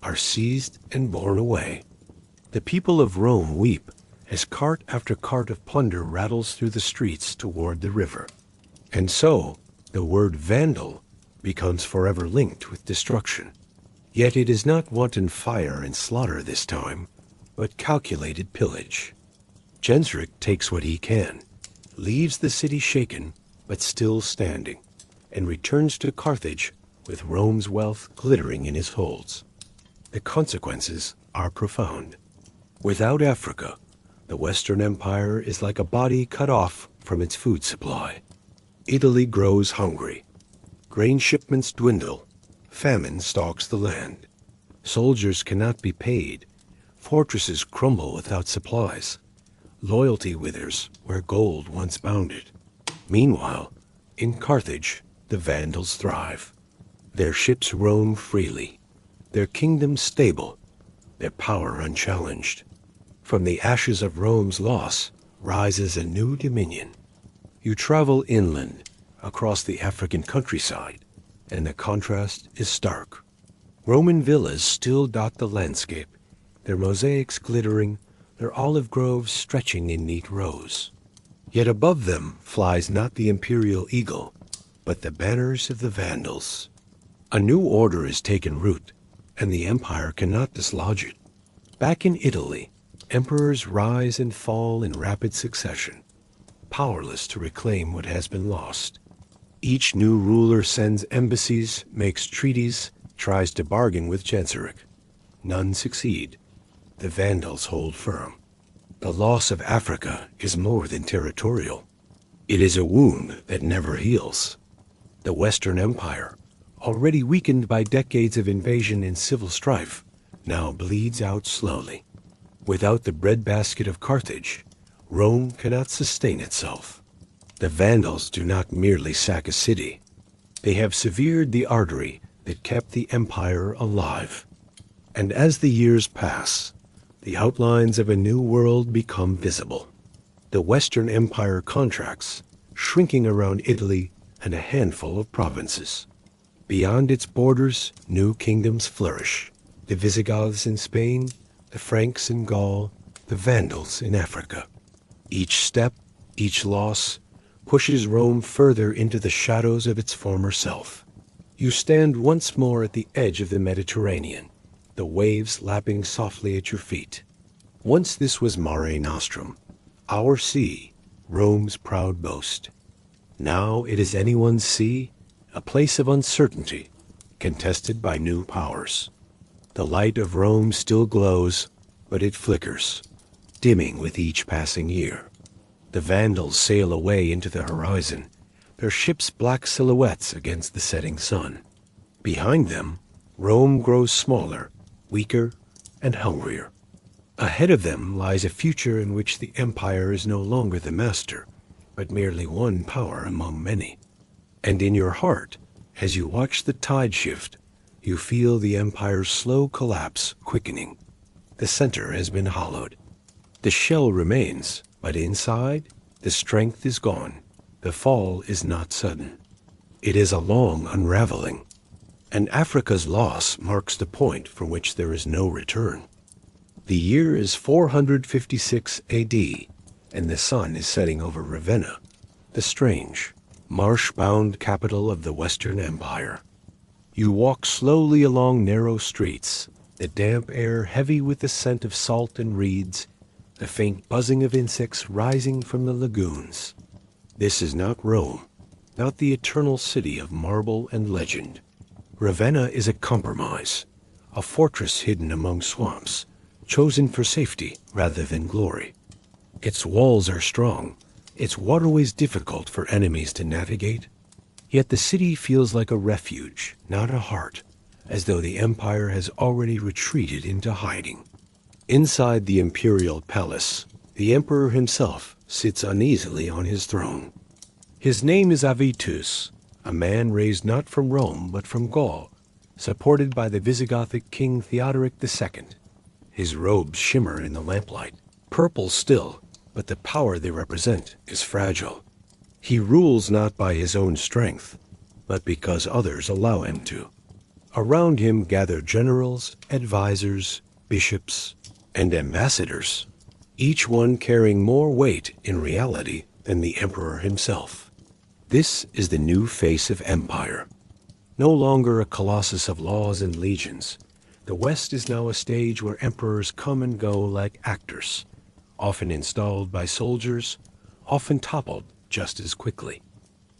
Speaker 1: are seized and borne away. The people of Rome weep as cart after cart of plunder rattles through the streets toward the river. And so, the word Vandal becomes forever linked with destruction. Yet it is not wanton fire and slaughter this time, but calculated pillage. Genseric takes what he can, leaves the city shaken but still standing, and returns to Carthage with Rome's wealth glittering in his holds. The consequences are profound. Without Africa, the Western Empire is like a body cut off from its food supply. Italy grows hungry. Grain shipments dwindle. Famine stalks the land. Soldiers cannot be paid. Fortresses crumble without supplies. Loyalty withers where gold once bounded. Meanwhile, in Carthage, the Vandals thrive. Their ships roam freely, their kingdom stable, their power unchallenged. From the ashes of Rome's loss rises a new dominion. You travel inland, across the African countryside, and the contrast is stark. Roman villas still dot the landscape, their mosaics glittering, their olive groves stretching in neat rows. Yet above them flies not the imperial eagle, but the banners of the Vandals. A new order has taken root, and the empire cannot dislodge it. Back in Italy, emperors rise and fall in rapid succession, powerless to reclaim what has been lost. Each new ruler sends embassies, makes treaties, tries to bargain with Genseric. None succeed. The Vandals hold firm. The loss of Africa is more than territorial. It is a wound that never heals. The Western Empire, already weakened by decades of invasion and civil strife, now bleeds out slowly. Without the breadbasket of Carthage, Rome cannot sustain itself. The Vandals do not merely sack a city. They have severed the artery that kept the empire alive. And as the years pass, the outlines of a new world become visible. The Western Empire contracts, shrinking around Italy and a handful of provinces. Beyond its borders, new kingdoms flourish. The Visigoths in Spain, the Franks in Gaul, the Vandals in Africa. Each step, each loss, pushes Rome further into the shadows of its former self. You stand once more at the edge of the Mediterranean, the waves lapping softly at your feet. Once this was Mare Nostrum, our sea, Rome's proud boast. Now it is anyone's sea, a place of uncertainty, contested by new powers. The light of Rome still glows, but it flickers, dimming with each passing year. The Vandals sail away into the horizon, their ships black silhouettes against the setting sun. Behind them, Rome grows smaller, weaker, and hungrier. Ahead of them lies a future in which the empire is no longer the master, but merely one power among many. And in your heart, as you watch the tide shift, you feel the empire's slow collapse quickening. The center has been hollowed. The shell remains, but inside, the strength is gone. The fall is not sudden. It is a long unraveling. And Africa's loss marks the point from which there is no return. The year is 456 AD, and the sun is setting over Ravenna, the strange, marsh-bound capital of the Western Empire. You walk slowly along narrow streets, the damp air heavy with the scent of salt and reeds, the faint buzzing of insects rising from the lagoons. This is not Rome, not the eternal city of marble and legend. Ravenna is a compromise, a fortress hidden among swamps, chosen for safety rather than glory. Its walls are strong, its waterways difficult for enemies to navigate. Yet the city feels like a refuge, not a heart, as though the empire has already retreated into hiding. Inside the imperial palace, the emperor himself sits uneasily on his throne. His name is Avitus, a man raised not from Rome but from Gaul, supported by the Visigothic king Theodoric II. His robes shimmer in the lamplight, purple still, but the power they represent is fragile. He rules not by his own strength, but because others allow him to. Around him gather generals, advisors, bishops, and ambassadors, each one carrying more weight in reality than the emperor himself. This is the new face of empire. No longer a colossus of laws and legions, the West is now a stage where emperors come and go like actors, often installed by soldiers, often toppled just as quickly.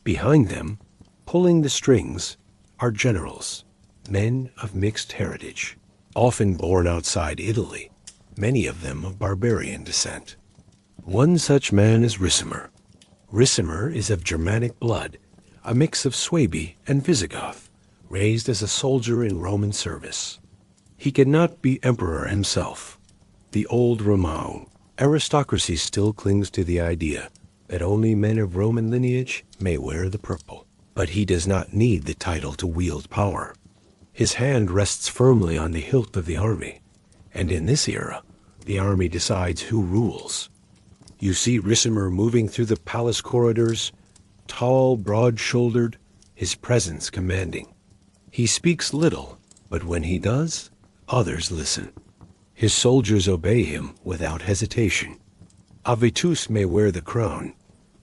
Speaker 1: Behind them, pulling the strings, are generals, men of mixed heritage, often born outside Italy, many of them of barbarian descent. One such man is Ricimer. Ricimer is of Germanic blood, a mix of Suebi and Visigoth, raised as a soldier in Roman service. He cannot be emperor himself. The old Romau aristocracy still clings to the idea that only men of Roman lineage may wear the purple. But he does not need the title to wield power. His hand rests firmly on the hilt of the army, and in this era, the army decides who rules. You see Ricimer moving through the palace corridors, tall, broad-shouldered, his presence commanding. He speaks little, but when he does, others listen. His soldiers obey him without hesitation. Avitus may wear the crown,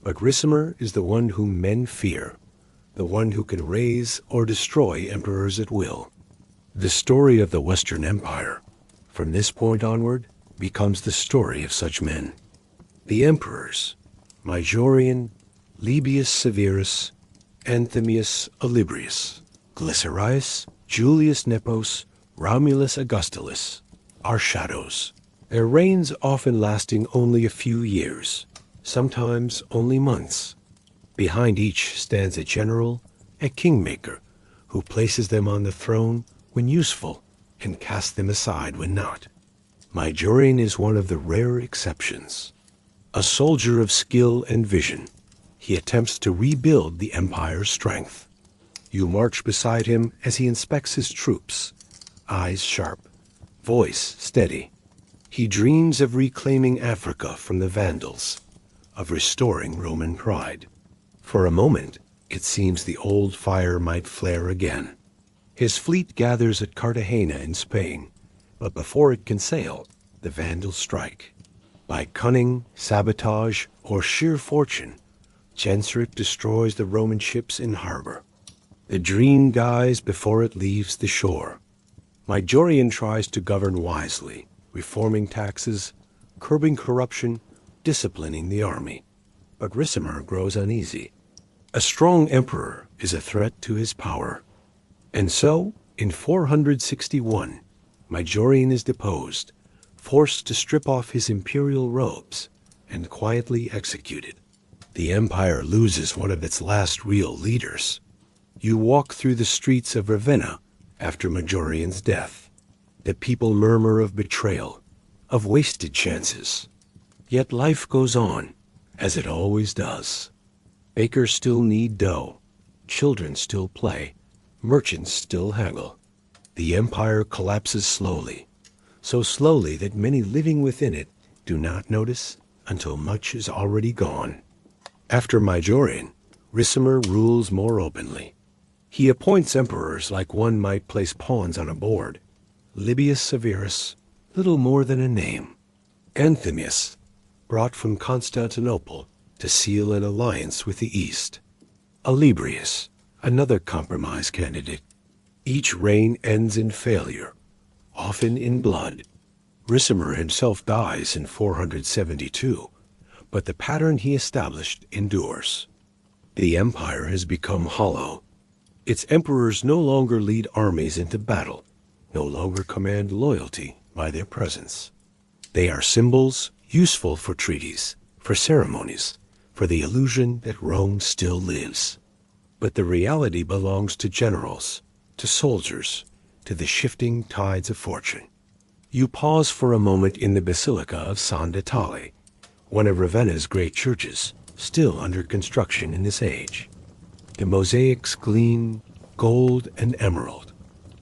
Speaker 1: but Ricimer is the one whom men fear, the one who can raise or destroy emperors at will. The story of the Western Empire, from this point onward, becomes the story of such men. The emperors, Majorian, Libius Severus, Anthemius Olybrius, Glycerius, Julius Nepos, Romulus Augustulus, are shadows, their reigns often lasting only a few years, sometimes only months. Behind each stands a general, a kingmaker, who places them on the throne when useful and casts them aside when not. Majorian is one of the rare exceptions. A soldier of skill and vision, He attempts to rebuild the empire's strength. You march beside him as he inspects his troops, eyes sharp, voice steady. He dreams of reclaiming Africa from the Vandals, of restoring Roman pride. For a moment, it seems the old fire might flare again. His fleet gathers at Cartagena in Spain, but before it can sail, the Vandals strike. By cunning, sabotage, or sheer fortune, Genseric destroys the Roman ships in harbor. The dream dies before it leaves the shore. Majorian tries to govern wisely, reforming taxes, curbing corruption, disciplining the army. But Ricimer grows uneasy. A strong emperor is a threat to his power. And so, in 461, Majorian is deposed, forced to strip off his imperial robes, and quietly executed. The empire loses one of its last real leaders. You walk through the streets of Ravenna after Majorian's death. The people murmur of betrayal, of wasted chances. Yet life goes on, as it always does. Bakers still knead dough, children still play, merchants still haggle. The empire collapses slowly, so slowly that many living within it do not notice until much is already gone. After Majorian, Ricimer rules more openly. He appoints emperors like one might place pawns on a board. Libius Severus, little more than a name. Anthemius, brought from Constantinople to seal an alliance with the East. Olybrius, another compromise candidate. Each reign ends in failure, often in blood. Ricimer himself dies in 472, but the pattern he established endures. The empire has become hollow. Its emperors no longer lead armies into battle, no longer command loyalty by their presence. They are symbols useful for treaties, for ceremonies, for the illusion that Rome still lives. But the reality belongs to generals, to soldiers, to the shifting tides of fortune. You pause for a moment in the Basilica of San Vitale, one of Ravenna's great churches, still under construction in this age. The mosaics gleam gold and emerald,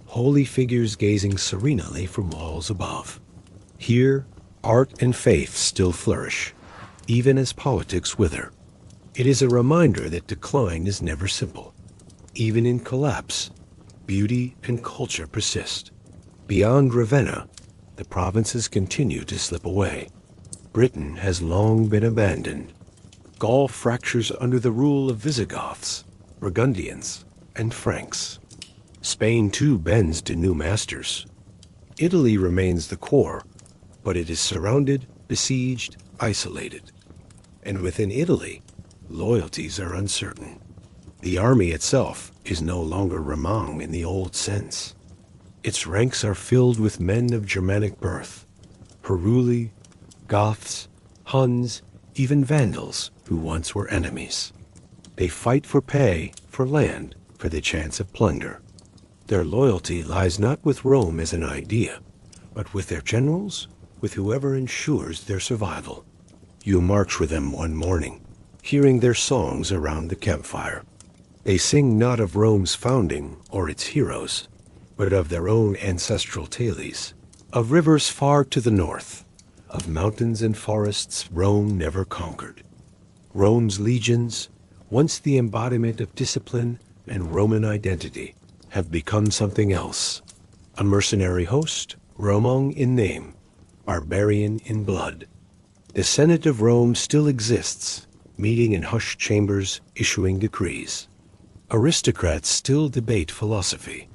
Speaker 1: holy figures gazing serenely from walls above. Here, art and faith still flourish, even as politics wither. It is a reminder that decline is never simple. Even in collapse, beauty and culture persist. Beyond Ravenna, the provinces continue to slip away. Britain has long been abandoned. Gaul fractures under the rule of Visigoths, Burgundians, and Franks. Spain too bends to new masters. Italy remains the core, but it is surrounded, besieged, isolated. And within Italy, loyalties are uncertain. The army itself is no longer Romang in the old sense. Its ranks are filled with men of Germanic birth, Heruli, Goths, Huns, even Vandals who once were enemies. They fight for pay, for land, for the chance of plunder. Their loyalty lies not with Rome as an idea, but with their generals, with whoever ensures their survival. You march with them one morning, hearing their songs around the campfire. They sing not of Rome's founding or its heroes, but of their own ancestral tales, of rivers far to the north, of mountains and forests Rome never conquered. Rome's legions, once the embodiment of discipline and Roman identity, have become something else. A mercenary host, Romang in name, barbarian in blood. The Senate of Rome still exists, meeting in hushed chambers, issuing decrees. Aristocrats still debate philosophy,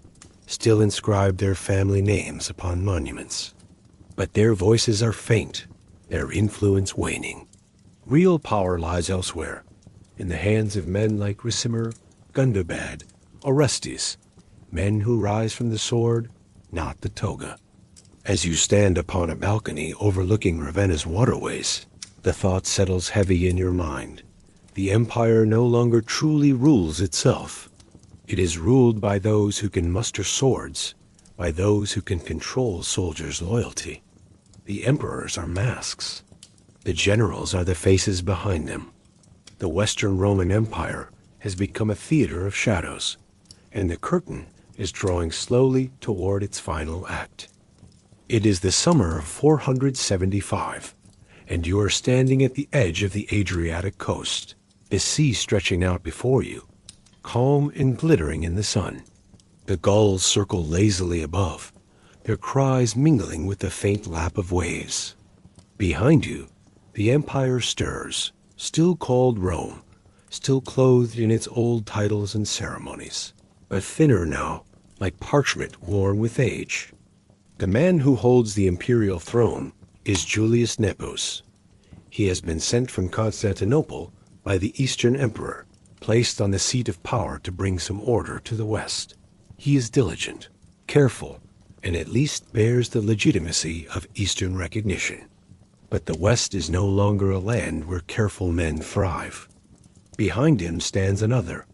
Speaker 1: still inscribe their family names upon monuments. But their voices are faint, their influence waning. Real power lies elsewhere, in the hands of men like Ricimer, Gundobad, Orestes, men who rise from the sword, not the toga. As you stand upon a balcony overlooking Ravenna's waterways, the thought settles heavy in your mind. The empire no longer truly rules itself. It is ruled by those who can muster swords, by those who can control soldiers' loyalty. The emperors are masks. The generals are the faces behind them. The Western Roman Empire has become a theater of shadows, and the curtain is drawing slowly toward its final act. It is the summer of 475, and you are standing at the edge of the Adriatic coast, the sea stretching out before you, calm and glittering in the sun. The gulls circle lazily above, their cries mingling with the faint lap of waves. Behind you, the empire stirs, still called Rome, still clothed in its old titles and ceremonies, but thinner now, like parchment worn with age. The man who holds the imperial throne is Julius Nepos. He has been sent from Constantinople by the Eastern Emperor, placed on the seat of power to bring some order to the West. He is diligent, careful, and at least bears the legitimacy of Eastern recognition. But the West is no longer a land where careful men thrive. Behind him stands another,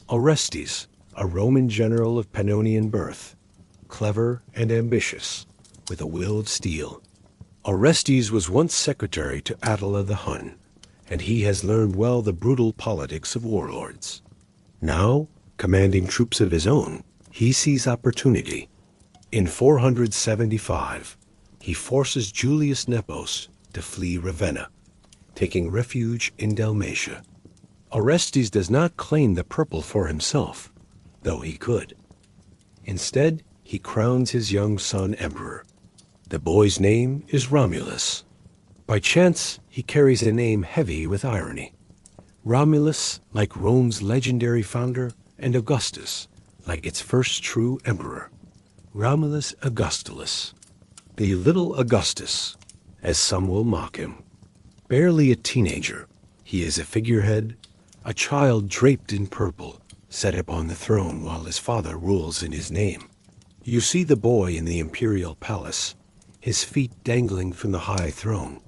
Speaker 1: Orestes, a Roman general of Pannonian birth, clever and ambitious, with a will of steel. Orestes was once secretary to Attila the Hun, and he has learned well the brutal politics of warlords. Now, commanding troops of his own, he sees opportunity. In 475, he forces Julius Nepos to flee Ravenna, taking refuge in Dalmatia. Orestes does not claim the purple for himself, though he could. Instead, he crowns his young son emperor. The boy's name is Romulus. By chance, he carries a name heavy with irony. Romulus, like Rome's legendary founder, and Augustus, like its first true emperor. Romulus Augustulus, the little Augustus, as some will mock him. Barely a teenager, he is a figurehead, a child draped in purple, set upon the throne while his father rules in his name. You see the boy in the imperial palace, his feet dangling from the high throne,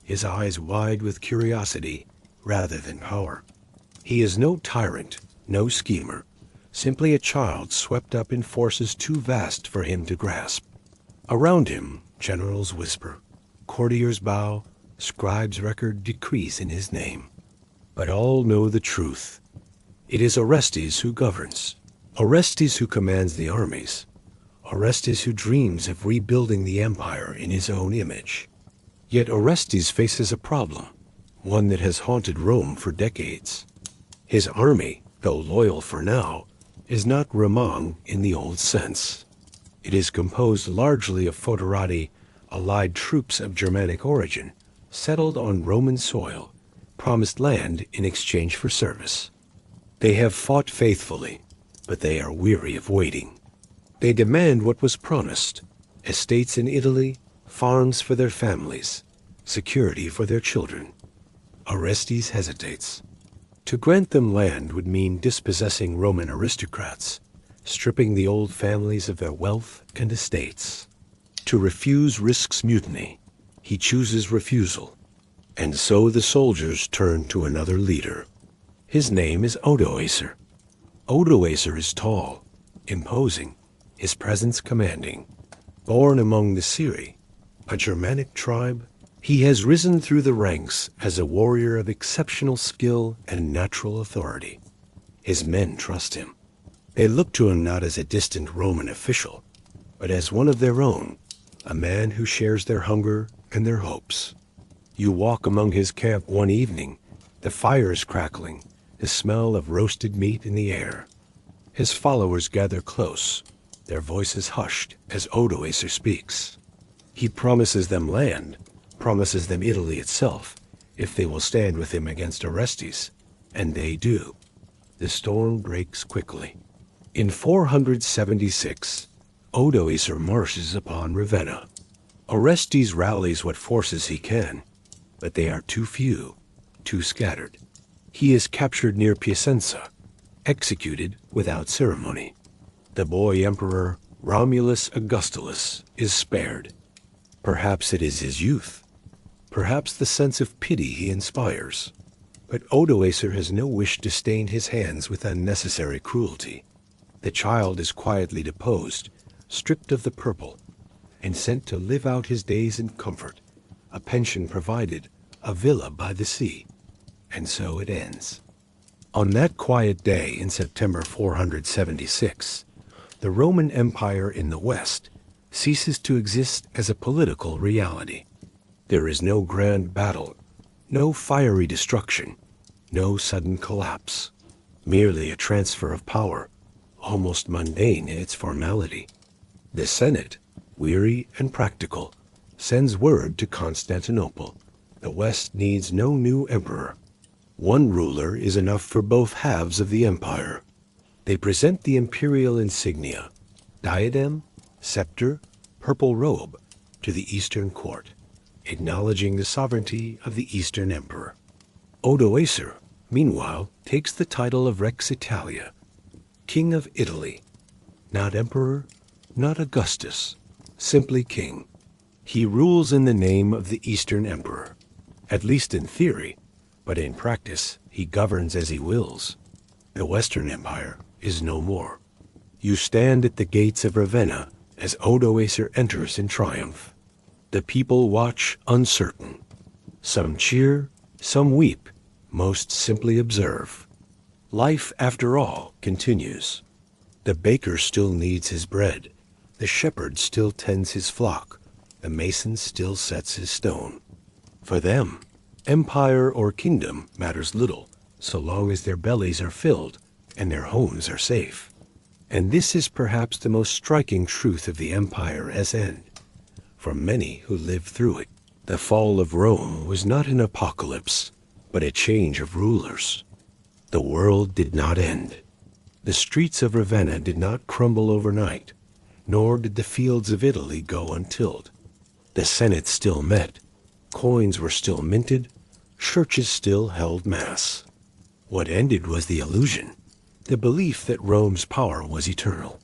Speaker 1: his eyes wide with curiosity rather than power. He is no tyrant, no schemer, simply a child swept up in forces too vast for him to grasp. Around him, generals whisper, courtiers bow, scribes record decrees in his name. But all know the truth. It is Orestes who governs, Orestes who commands the armies, Orestes who dreams of rebuilding the empire in his own image. Yet Orestes faces a problem, one that has haunted Rome for decades. His army, though loyal for now, is not Roman in the old sense. It is composed largely of foederati, allied troops of Germanic origin, settled on Roman soil, promised land in exchange for service. They have fought faithfully, but they are weary of waiting. They demand what was promised: estates in Italy, farms for their families, security for their children. Orestes hesitates. To grant them land would mean dispossessing Roman aristocrats, stripping the old families of their wealth and estates. To refuse risks mutiny. He chooses refusal. And so the soldiers turn to another leader. His name is Odoacer. Odoacer is tall, imposing, his presence commanding. Born among the Syri, a Germanic tribe, he has risen through the ranks as a warrior of exceptional skill and natural authority. His men trust him. They look to him not as a distant Roman official, but as one of their own, a man who shares their hunger and their hopes. You walk among his camp one evening, the fires crackling, the smell of roasted meat in the air. His followers gather close, their voices hushed as Odoacer speaks. He promises them land, promises them Italy itself, if they will stand with him against Orestes, and they do. The storm breaks quickly. In 476, Odoacer marches upon Ravenna. Orestes rallies what forces he can, but they are too few, too scattered. He is captured near Piacenza, executed without ceremony. The boy emperor, Romulus Augustulus, is spared. Perhaps it is his youth, perhaps the sense of pity he inspires. But Odoacer has no wish to stain his hands with unnecessary cruelty. The child is quietly deposed, stripped of the purple, and sent to live out his days in comfort, a pension provided, a villa by the sea. and so it ends. On that quiet day in September 476, the Roman Empire in the West ceases to exist as a political reality. There is no grand battle, no fiery destruction, no sudden collapse, merely a transfer of power, almost mundane in its formality. The Senate, weary and practical, sends word to Constantinople. The West needs no new emperor. One ruler is enough for both halves of the empire. They present the imperial insignia, diadem, scepter, purple robe, to the Eastern court, acknowledging the sovereignty of the Eastern emperor. Odoacer, meanwhile, takes the title of Rex Italia, King of Italy, not emperor, not Augustus, simply king. He rules in the name of the Eastern emperor, at least in theory, but in practice he governs as he wills. The Western Empire is no more. You stand at the gates of Ravenna as Odoacer enters in triumph. The people watch uncertain. Some cheer, some weep, most simply observe. Life, after all, continues. The baker still kneads his bread. The shepherd still tends his flock. The mason still sets his stone. For them, empire or kingdom matters little, so long as their bellies are filled and their homes are safe. And this is perhaps the most striking truth of the empire as end. For many who lived through it, the fall of Rome was not an apocalypse, but a change of rulers. The world did not end. The streets of Ravenna did not crumble overnight, nor did the fields of Italy go untilled. The Senate still met, coins were still minted, churches still held mass. What ended was the illusion, the belief that Rome's power was eternal.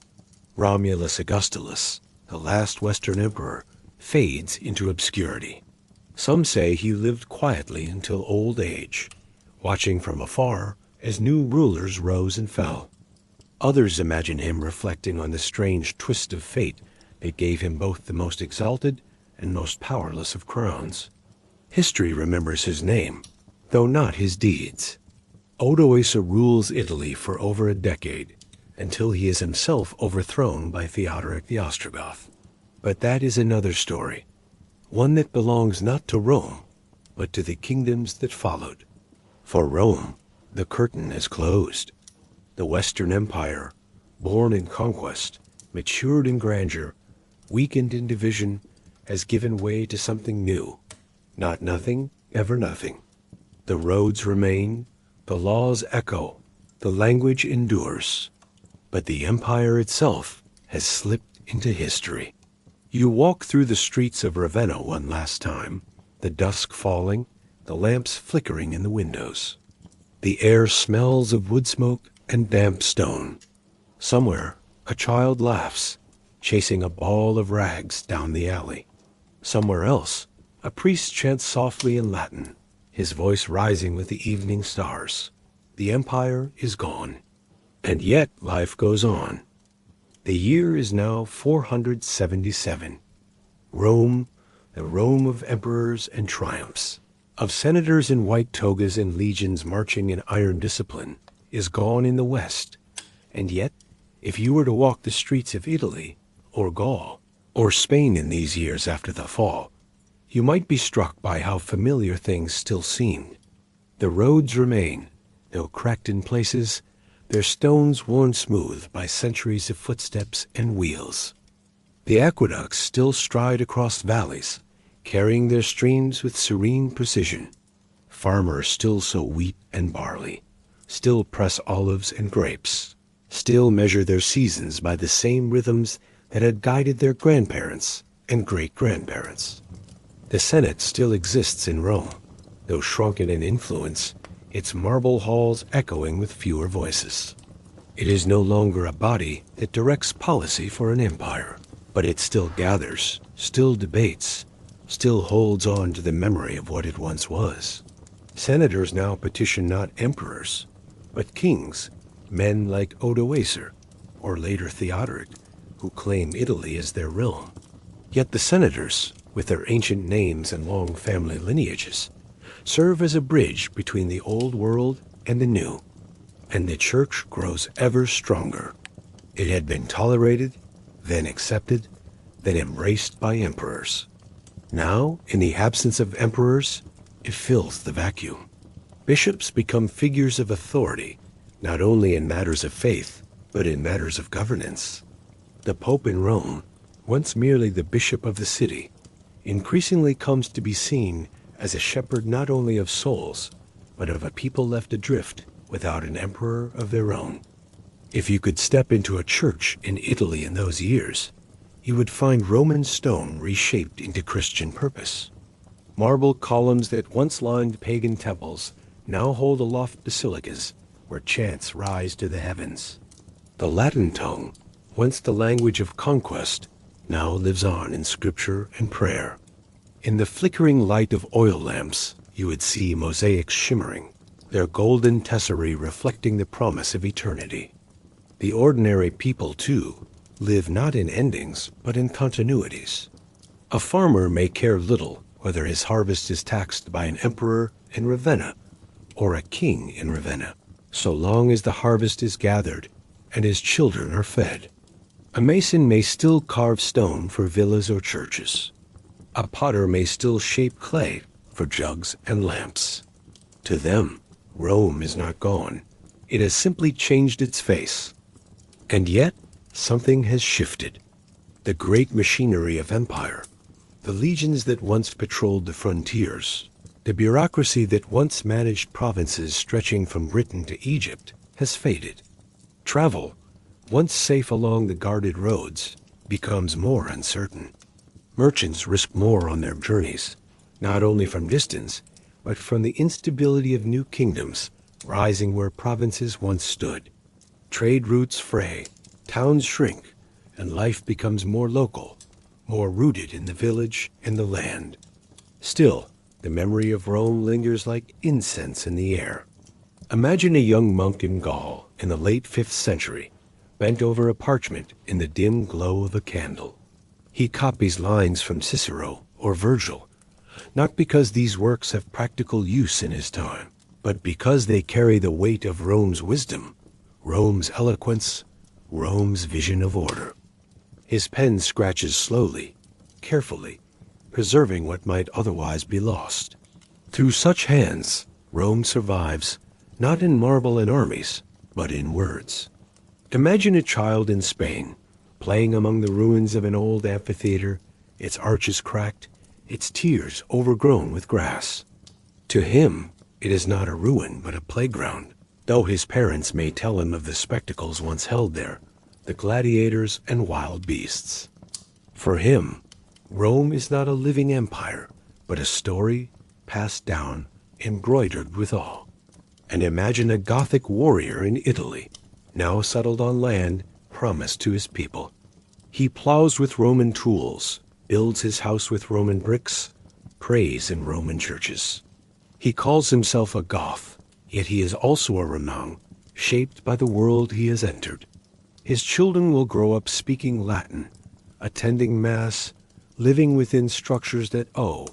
Speaker 1: Romulus Augustulus, the last Western emperor, fades into obscurity. Some say he lived quietly until old age, watching from afar as new rulers rose and fell. Others imagine him reflecting on the strange twist of fate that gave him both the most exalted and most powerless of crowns. History remembers his name, though not his deeds. Odoacer rules Italy for over a decade, until he is himself overthrown by Theodoric the Ostrogoth. But that is another story, one that belongs not to Rome, but to the kingdoms that followed. For Rome, the curtain is closed. The Western Empire, born in conquest, matured in grandeur, weakened in division, has given way to something new. Not nothing, ever nothing. The roads remain, the laws echo, the language endures. But the empire itself has slipped into history. You walk through the streets of Ravenna one last time, the dusk falling, the lamps flickering in the windows. The air smells of wood smoke and damp stone. Somewhere, a child laughs, chasing a ball of rags down the alley. Somewhere else, a priest chants softly in Latin, his voice rising with the evening stars. The empire is gone. And yet life goes on. The year is now 477. Rome, the Rome of emperors and triumphs, of senators in white togas and legions marching in iron discipline, is gone in the West. And yet, if you were to walk the streets of Italy, or Gaul, or Spain in these years after the fall, you might be struck by how familiar things still seemed. The roads remain, though cracked in places, their stones worn smooth by centuries of footsteps and wheels. The aqueducts still stride across valleys, carrying their streams with serene precision. Farmers still sow wheat and barley, still press olives and grapes, still measure their seasons by the same rhythms that had guided their grandparents and great-grandparents. The Senate still exists in Rome, though shrunken in influence, its marble halls echoing with fewer voices. It is no longer a body that directs policy for an empire, but it still gathers, still debates, still holds on to the memory of what it once was. Senators now petition not emperors, but kings, men like Odoacer, or later Theodoric, who claim Italy as their realm. Yet the senators, with their ancient names and long family lineages, serve as a bridge between the old world and the new, and the church grows ever stronger. It had been tolerated, then accepted, then embraced by emperors. Now, in the absence of emperors, it fills the vacuum. Bishops become figures of authority, not only in matters of faith, but in matters of governance. The Pope in Rome, once merely the bishop of the city, increasingly comes to be seen as a shepherd not only of souls, but of a people left adrift without an emperor of their own. If you could step into a church in Italy in those years, you would find Roman stone reshaped into Christian purpose. Marble columns that once lined pagan temples now hold aloft basilicas where chants rise to the heavens. The Latin tongue, once the language of conquest, now lives on in scripture and prayer. In the flickering light of oil lamps, you would see mosaics shimmering, their golden tesserae reflecting the promise of eternity. The ordinary people, too, live not in endings, but in continuities. A farmer may care little whether his harvest is taxed by an emperor in Ravenna or a king in Ravenna, so long as the harvest is gathered and his children are fed. A mason may still carve stone for villas or churches. A potter may still shape clay for jugs and lamps. To them, Rome is not gone. It has simply changed its face. And yet, something has shifted. The great machinery of empire, the legions that once patrolled the frontiers, the bureaucracy that once managed provinces stretching from Britain to Egypt, has faded. Travel, once safe along the guarded roads, becomes more uncertain. Merchants risk more on their journeys, not only from distance, but from the instability of new kingdoms rising where provinces once stood. Trade routes fray, towns shrink, and life becomes more local, more rooted in the village and the land. Still, the memory of Rome lingers like incense in the air. Imagine a young monk in Gaul in the late 5th century, bent over a parchment in the dim glow of a candle. He copies lines from Cicero or Virgil, not because these works have practical use in his time, but because they carry the weight of Rome's wisdom, Rome's eloquence, Rome's vision of order. His pen scratches slowly, carefully, preserving what might otherwise be lost. Through such hands, Rome survives, not in marble and armies, but in words. Imagine a child in Spain, playing among the ruins of an old amphitheater, its arches cracked, its tiers overgrown with grass. To him, it is not a ruin, but a playground, though his parents may tell him of the spectacles once held there, the gladiators and wild beasts. For him, Rome is not a living empire, but a story passed down, embroidered with awe. And imagine a Gothic warrior in Italy, now settled on land promised to his people. He plows with Roman tools, builds his house with Roman bricks, prays in Roman churches. He calls himself a Goth, yet he is also a Roman, shaped by the world he has entered. His children will grow up speaking Latin, attending Mass, living within structures that owe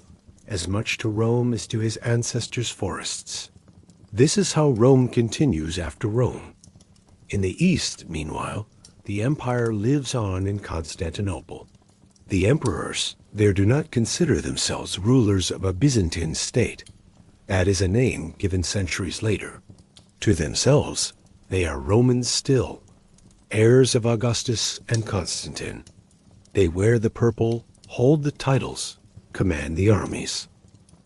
Speaker 1: as much to Rome as to his ancestors' forests. This is how Rome continues after Rome. In the East, meanwhile, the empire lives on in Constantinople. The emperors there do not consider themselves rulers of a Byzantine state. That is a name given centuries later. To themselves, they are Romans still, heirs of Augustus and Constantine. They wear the purple, hold the titles, command the armies.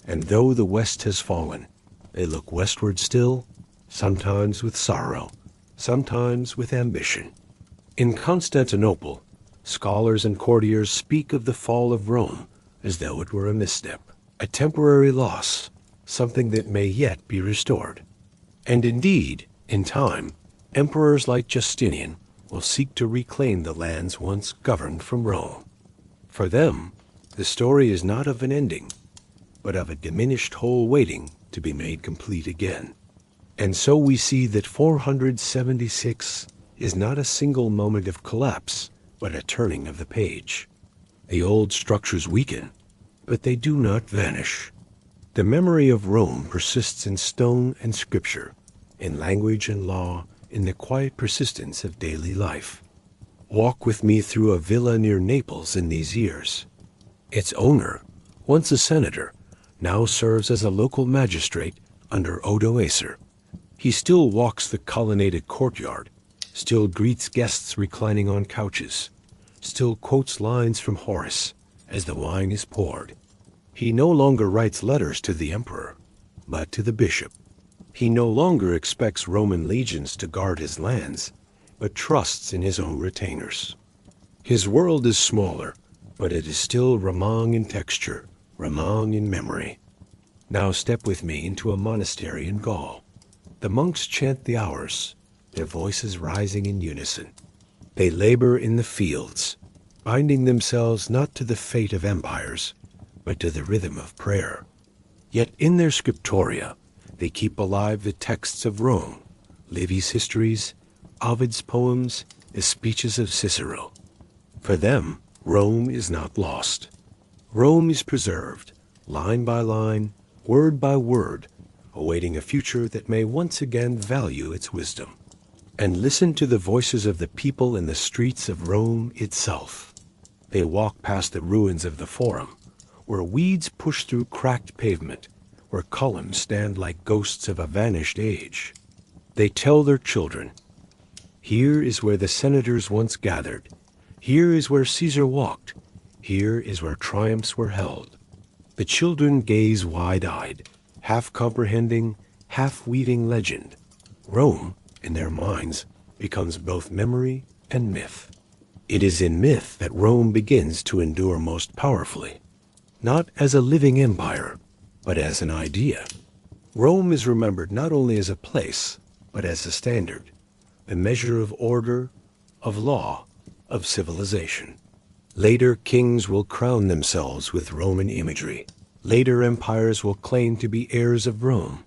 Speaker 1: And though the West has fallen, they look westward still, sometimes with sorrow, sometimes with ambition. In Constantinople, scholars and courtiers speak of the fall of Rome as though it were a misstep, a temporary loss, something that may yet be restored. And indeed, in time, emperors like Justinian will seek to reclaim the lands once governed from Rome. For them, the story is not of an ending, but of a diminished whole waiting to be made complete again. And so we see that 476 is not a single moment of collapse, but a turning of the page. The old structures weaken, but they do not vanish. The memory of Rome persists in stone and scripture, in language and law, in the quiet persistence of daily life. Walk with me through a villa near Naples in these years. Its owner, once a senator, now serves as a local magistrate under Odoacer. He still walks the colonnaded courtyard, still greets guests reclining on couches, still quotes lines from Horace as the wine is poured. He no longer writes letters to the emperor, but to the bishop. He no longer expects Roman legions to guard his lands, but trusts in his own retainers. His world is smaller, but it is still Ramang in texture, Ramang in memory. Now step with me into a monastery in Gaul. The monks chant the hours, their voices rising in unison. They labor in the fields, binding themselves not to the fate of empires, but to the rhythm of prayer. Yet in their scriptoria, they keep alive the texts of Rome, Livy's histories, Ovid's poems, the speeches of Cicero. For them, Rome is not lost. Rome is preserved, line by line, word by word, awaiting a future that may once again value its wisdom. And listen to the voices of the people in the streets of Rome itself. They walk past the ruins of the Forum, where weeds push through cracked pavement, where columns stand like ghosts of a vanished age. They tell their children, "Here is where the senators once gathered. Here is where Caesar walked. Here is where triumphs were held." The children gaze wide-eyed, half comprehending, half weaving legend. Rome, in their minds, becomes both memory and myth. It is in myth that Rome begins to endure most powerfully, not as a living empire, but as an idea. Rome is remembered not only as a place, but as a standard, the measure of order, of law, of civilization. Later kings will crown themselves with Roman imagery. Later empires will claim to be heirs of Rome.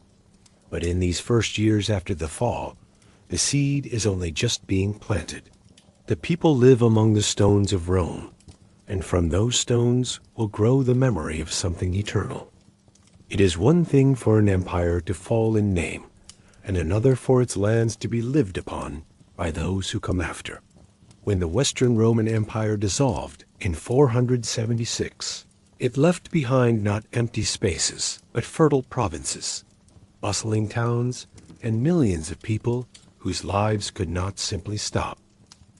Speaker 1: But in these first years after the fall, the seed is only just being planted. The people live among the stones of Rome, and from those stones will grow the memory of something eternal. It is one thing for an empire to fall in name, and another for its lands to be lived upon by those who come after. When the Western Roman Empire dissolved in 476, it left behind not empty spaces, but fertile provinces, bustling towns, and millions of people whose lives could not simply stop.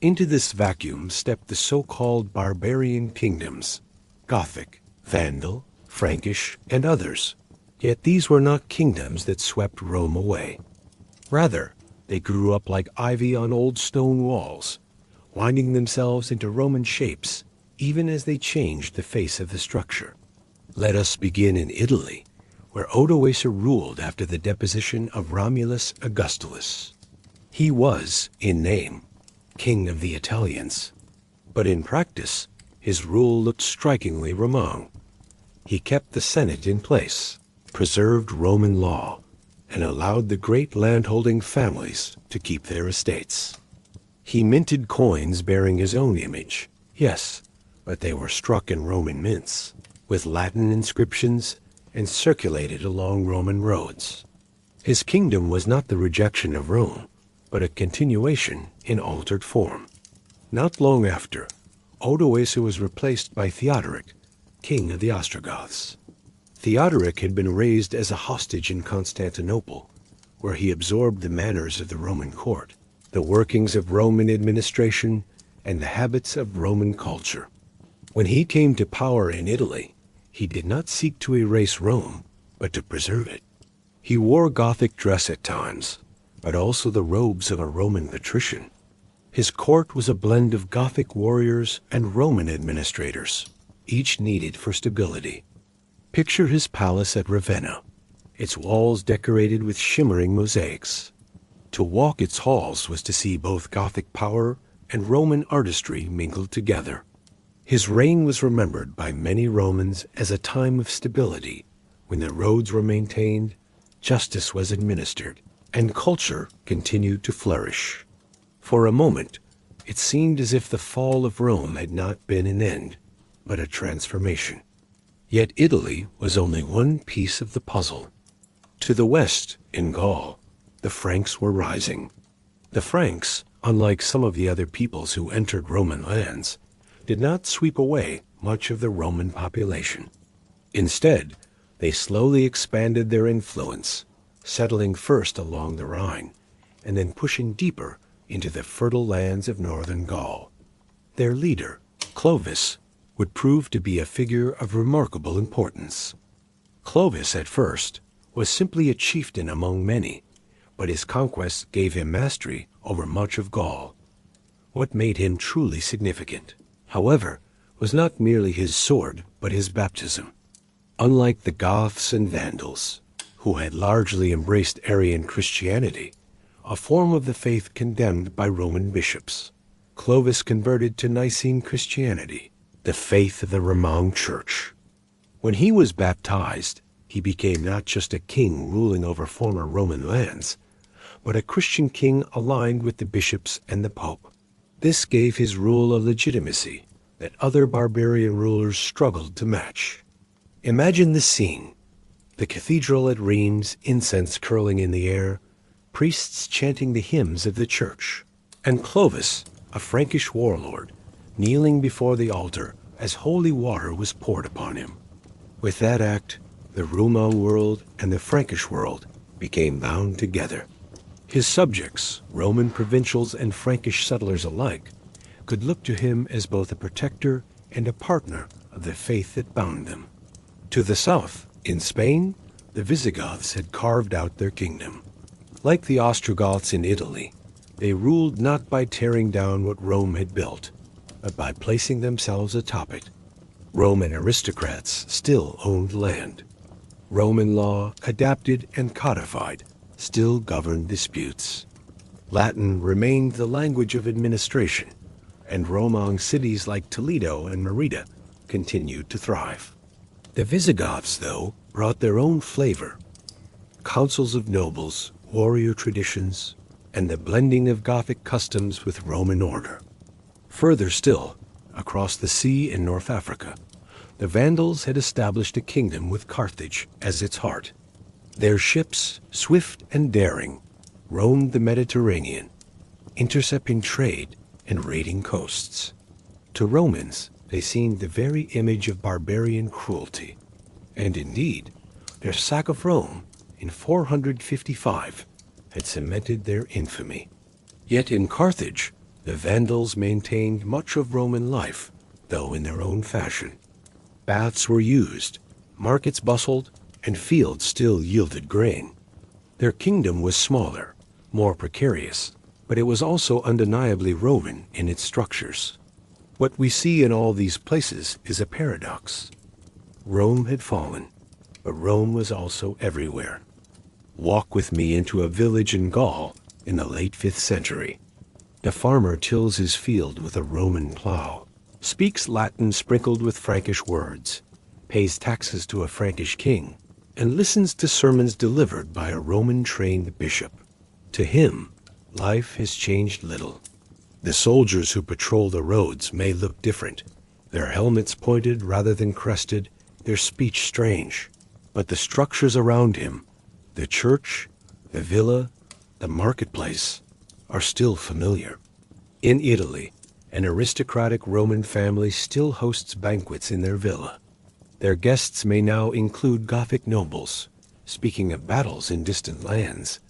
Speaker 1: Into this vacuum stepped the so-called barbarian kingdoms, Gothic, Vandal, Frankish, and others. Yet these were not kingdoms that swept Rome away. Rather, they grew up like ivy on old stone walls, winding themselves into Roman shapes, even as they changed the face of the structure. Let us begin in Italy, where Odoacer ruled after the deposition of Romulus Augustulus. He was, in name, king of the Italians, but in practice, his rule looked strikingly Roman. He kept the Senate in place, preserved Roman law, and allowed the great landholding families to keep their estates. He minted coins bearing his own image, yes, but they were struck in Roman mints, with Latin inscriptions, and circulated along Roman roads. His kingdom was not the rejection of Rome, but a continuation in altered form. Not long after, Odoacer was replaced by Theodoric, king of the Ostrogoths. Theodoric had been raised as a hostage in Constantinople, where he absorbed the manners of the Roman court, the workings of Roman administration, and the habits of Roman culture. When he came to power in Italy, he did not seek to erase Rome, but to preserve it. He wore Gothic dress at times, but also the robes of a Roman patrician. His court was a blend of Gothic warriors and Roman administrators, each needed for stability. Picture his palace at Ravenna, its walls decorated with shimmering mosaics. To walk its halls was to see both Gothic power and Roman artistry mingled together. His reign was remembered by many Romans as a time of stability, when the roads were maintained, justice was administered, and culture continued to flourish. For a moment, it seemed as if the fall of Rome had not been an end, but a transformation. Yet Italy was only one piece of the puzzle. To the west, in Gaul, the Franks were rising. The Franks, unlike some of the other peoples who entered Roman lands, did not sweep away much of the Roman population. Instead, they slowly expanded their influence, settling first along the Rhine, and then pushing deeper into the fertile lands of northern Gaul. Their leader, Clovis, would prove to be a figure of remarkable importance. Clovis, at first, was simply a chieftain among many, but his conquests gave him mastery over much of Gaul. What made him truly significant, however, was not merely his sword, but his baptism. Unlike the Goths and Vandals, who had largely embraced Arian Christianity, a form of the faith condemned by Roman bishops, Clovis converted to Nicene Christianity, the faith of the Roman Church. When he was baptized, he became not just a king ruling over former Roman lands, but a Christian king aligned with the bishops and the Pope. This gave his rule a legitimacy that other barbarian rulers struggled to match. Imagine the scene: the cathedral at Rheims, incense curling in the air, priests chanting the hymns of the church, and Clovis, a Frankish warlord, kneeling before the altar as holy water was poured upon him. With that act, the Roman world and the Frankish world became bound together. His subjects, Roman provincials and Frankish settlers alike, could look to him as both a protector and a partner of the faith that bound them. To the south, in Spain, the Visigoths had carved out their kingdom. Like the Ostrogoths in Italy, they ruled not by tearing down what Rome had built, but by placing themselves atop it. Roman aristocrats still owned land. Roman law, adapted and codified, still governed disputes. Latin remained the language of administration, and Roman cities like Toledo and Merida continued to thrive. The Visigoths, though, brought their own flavor. Councils of nobles, warrior traditions, and the blending of Gothic customs with Roman order. Further still, across the sea in North Africa, the Vandals had established a kingdom with Carthage as its heart. Their ships, swift and daring, roamed the Mediterranean, intercepting trade and raiding coasts. To Romans, they seemed the very image of barbarian cruelty. And indeed, their sack of Rome in 455 had cemented their infamy. Yet in Carthage, the Vandals maintained much of Roman life, though in their own fashion. Baths were used, markets bustled, and fields still yielded grain. Their kingdom was smaller, more precarious, but it was also undeniably Roman in its structures. What we see in all these places is a paradox. Rome had fallen, but Rome was also everywhere. Walk with me into a village in Gaul in the late 5th century. The farmer tills his field with a Roman plow, speaks Latin sprinkled with Frankish words, pays taxes to a Frankish king, and listens to sermons delivered by a Roman-trained bishop. To him, life has changed little. The soldiers who patrol the roads may look different, their helmets pointed rather than crested, their speech strange, but the structures around him, the church, the villa, the marketplace, are still familiar. In Italy, an aristocratic Roman family still hosts banquets in their villa. Their guests may now include Gothic nobles, speaking of battles in distant lands,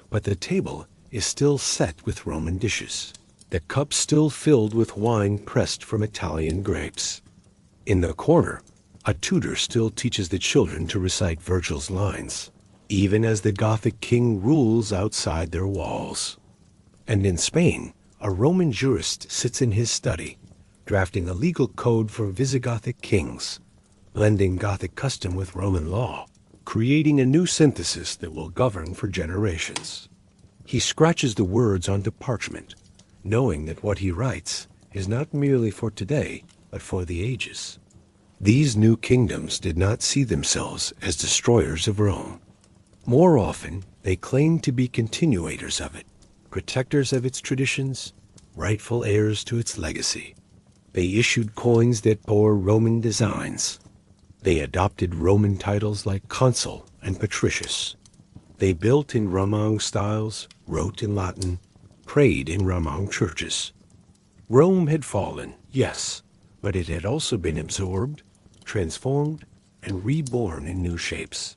Speaker 1: but the table is still set with Roman dishes, the cups still filled with wine pressed from Italian grapes. In the corner, a tutor still teaches the children to recite Virgil's lines, even as the Gothic king rules outside their walls. And in Spain, a Roman jurist sits in his study, drafting a legal code for Visigothic kings, blending Gothic custom with Roman law, creating a new synthesis that will govern for generations. He scratches the words onto parchment, knowing that what he writes is not merely for today, but for the ages. These new kingdoms did not see themselves as destroyers of Rome. More often, they claimed to be continuators of it, protectors of its traditions, rightful heirs to its legacy. They issued coins that bore Roman designs. They adopted Roman titles like consul and patricius. They built in Roman styles, wrote in Latin, prayed in Roman churches. Rome had fallen, yes, but it had also been absorbed, transformed, and reborn in new shapes.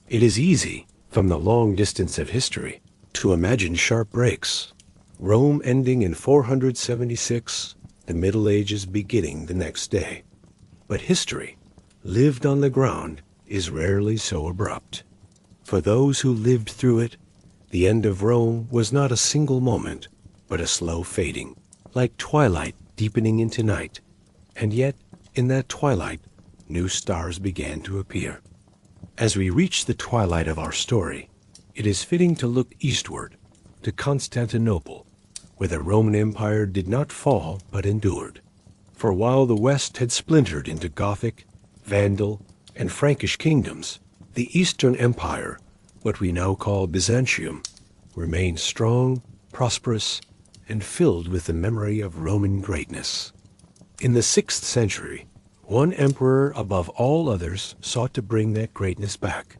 Speaker 1: It is easy, from the long distance of history, to imagine sharp breaks. Rome ending in 476, the Middle Ages beginning the next day. But history, lived on the ground, is rarely so abrupt. For those who lived through it, the end of Rome was not a single moment, but a slow fading, like twilight deepening into night. And yet, in that twilight, new stars began to appear. As we reach the twilight of our story, it is fitting to look eastward, to Constantinople, where the Roman Empire did not fall but endured. For while the West had splintered into Gothic, Vandal, and Frankish kingdoms, the Eastern Empire, what we now call Byzantium, remained strong, prosperous, and filled with the memory of Roman greatness. In the 6th century, one emperor above all others sought to bring that greatness back.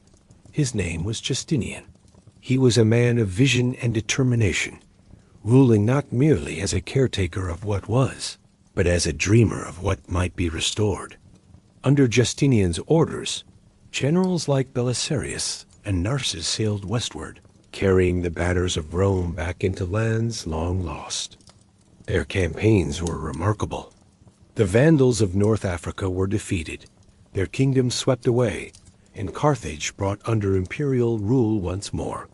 Speaker 1: His name was Justinian. He was a man of vision and determination, ruling not merely as a caretaker of what was, but as a dreamer of what might be restored. Under Justinian's orders, generals like Belisarius and Narses sailed westward, carrying the banners of Rome back into lands long lost. Their campaigns were remarkable. The Vandals of North Africa were defeated, their kingdom swept away, and Carthage brought under imperial rule once more.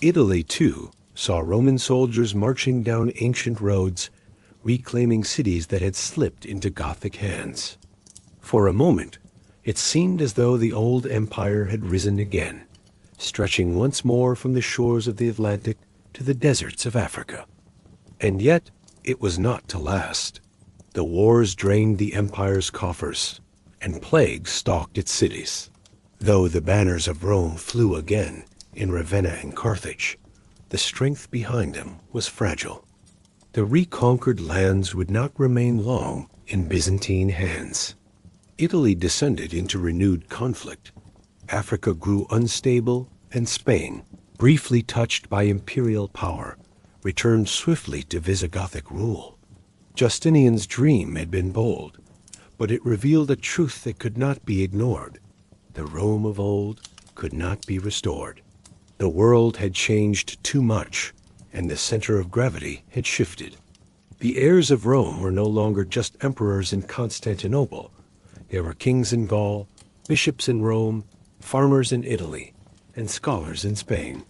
Speaker 1: Italy, too, saw Roman soldiers marching down ancient roads, reclaiming cities that had slipped into Gothic hands. For a moment, it seemed as though the old empire had risen again, stretching once more from the shores of the Atlantic to the deserts of Africa. And yet, it was not to last. The wars drained the empire's coffers, and plague stalked its cities. Though the banners of Rome flew again in Ravenna and Carthage, the strength behind them was fragile. The reconquered lands would not remain long in Byzantine hands. Italy descended into renewed conflict. Africa grew unstable, and Spain, briefly touched by imperial power, returned swiftly to Visigothic rule. Justinian's dream had been bold, but it revealed a truth that could not be ignored. The Rome of old could not be restored. The world had changed too much, and the center of gravity had shifted. The heirs of Rome were no longer just emperors in Constantinople. There were kings in Gaul, bishops in Rome, farmers in Italy, and scholars in Spain.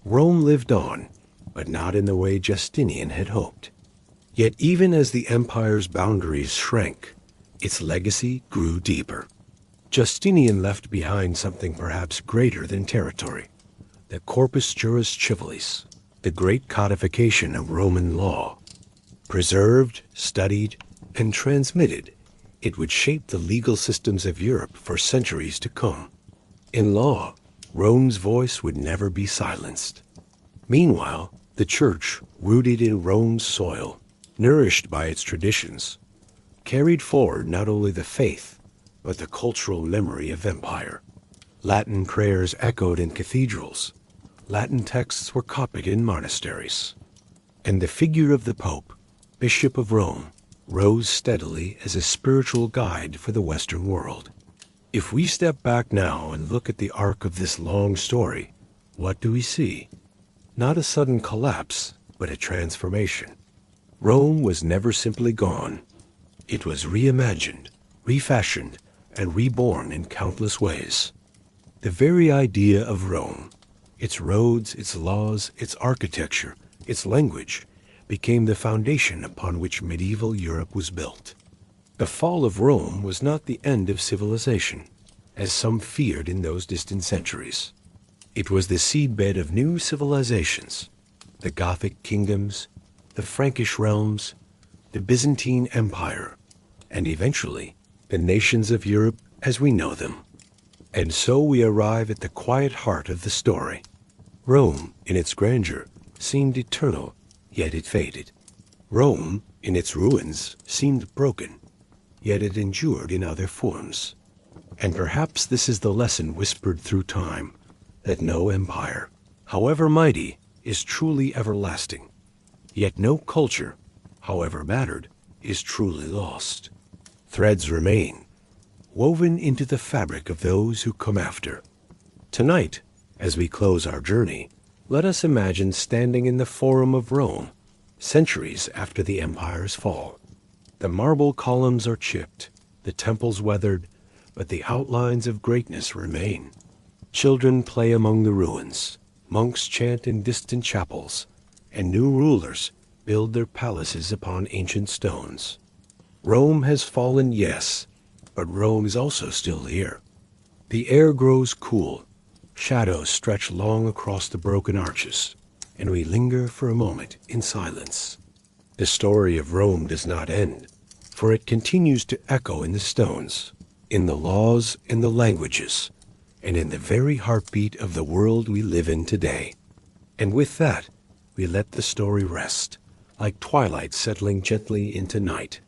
Speaker 1: Rome lived on, but not in the way Justinian had hoped. Yet even as the empire's boundaries shrank, its legacy grew deeper. Justinian left behind something perhaps greater than territory, the Corpus Juris Civilis, the great codification of Roman law. Preserved, studied, and transmitted, it would shape the legal systems of Europe for centuries to come. In law, Rome's voice would never be silenced. Meanwhile, the Church, rooted in Rome's soil, nourished by its traditions, carried forward not only the faith, but the cultural memory of empire. Latin prayers echoed in cathedrals. Latin texts were copied in monasteries. And the figure of the Pope, Bishop of Rome, rose steadily as a spiritual guide for the Western world. If we step back now and look at the arc of this long story, what do we see? Not a sudden collapse, but a transformation. Rome was never simply gone. It was reimagined, refashioned, and reborn in countless ways. The very idea of Rome, its roads, its laws, its architecture, its language, became the foundation upon which medieval Europe was built. The fall of Rome was not the end of civilization, as some feared in those distant centuries. It was the seedbed of new civilizations, the Gothic kingdoms, the Frankish realms, the Byzantine Empire, and eventually the nations of Europe as we know them. And so we arrive at the quiet heart of the story. Rome, in its grandeur, seemed eternal, yet it faded. Rome, in its ruins, seemed broken, yet it endured in other forms. And perhaps this is the lesson whispered through time, that no empire, however mighty, is truly everlasting. Yet no culture, however battered, is truly lost. Threads remain, woven into the fabric of those who come after. Tonight, as we close our journey, let us imagine standing in the Forum of Rome, centuries after the empire's fall. The marble columns are chipped, the temples weathered, but the outlines of greatness remain. Children play among the ruins, monks chant in distant chapels, and new rulers build their palaces upon ancient stones. Rome has fallen, yes, but Rome is also still here. The air grows cool, shadows stretch long across the broken arches, and we linger for a moment in silence. The story of Rome does not end, for it continues to echo in the stones, in the laws, in the languages, and in the very heartbeat of the world we live in today. And with that, we let the story rest, like twilight settling gently into night.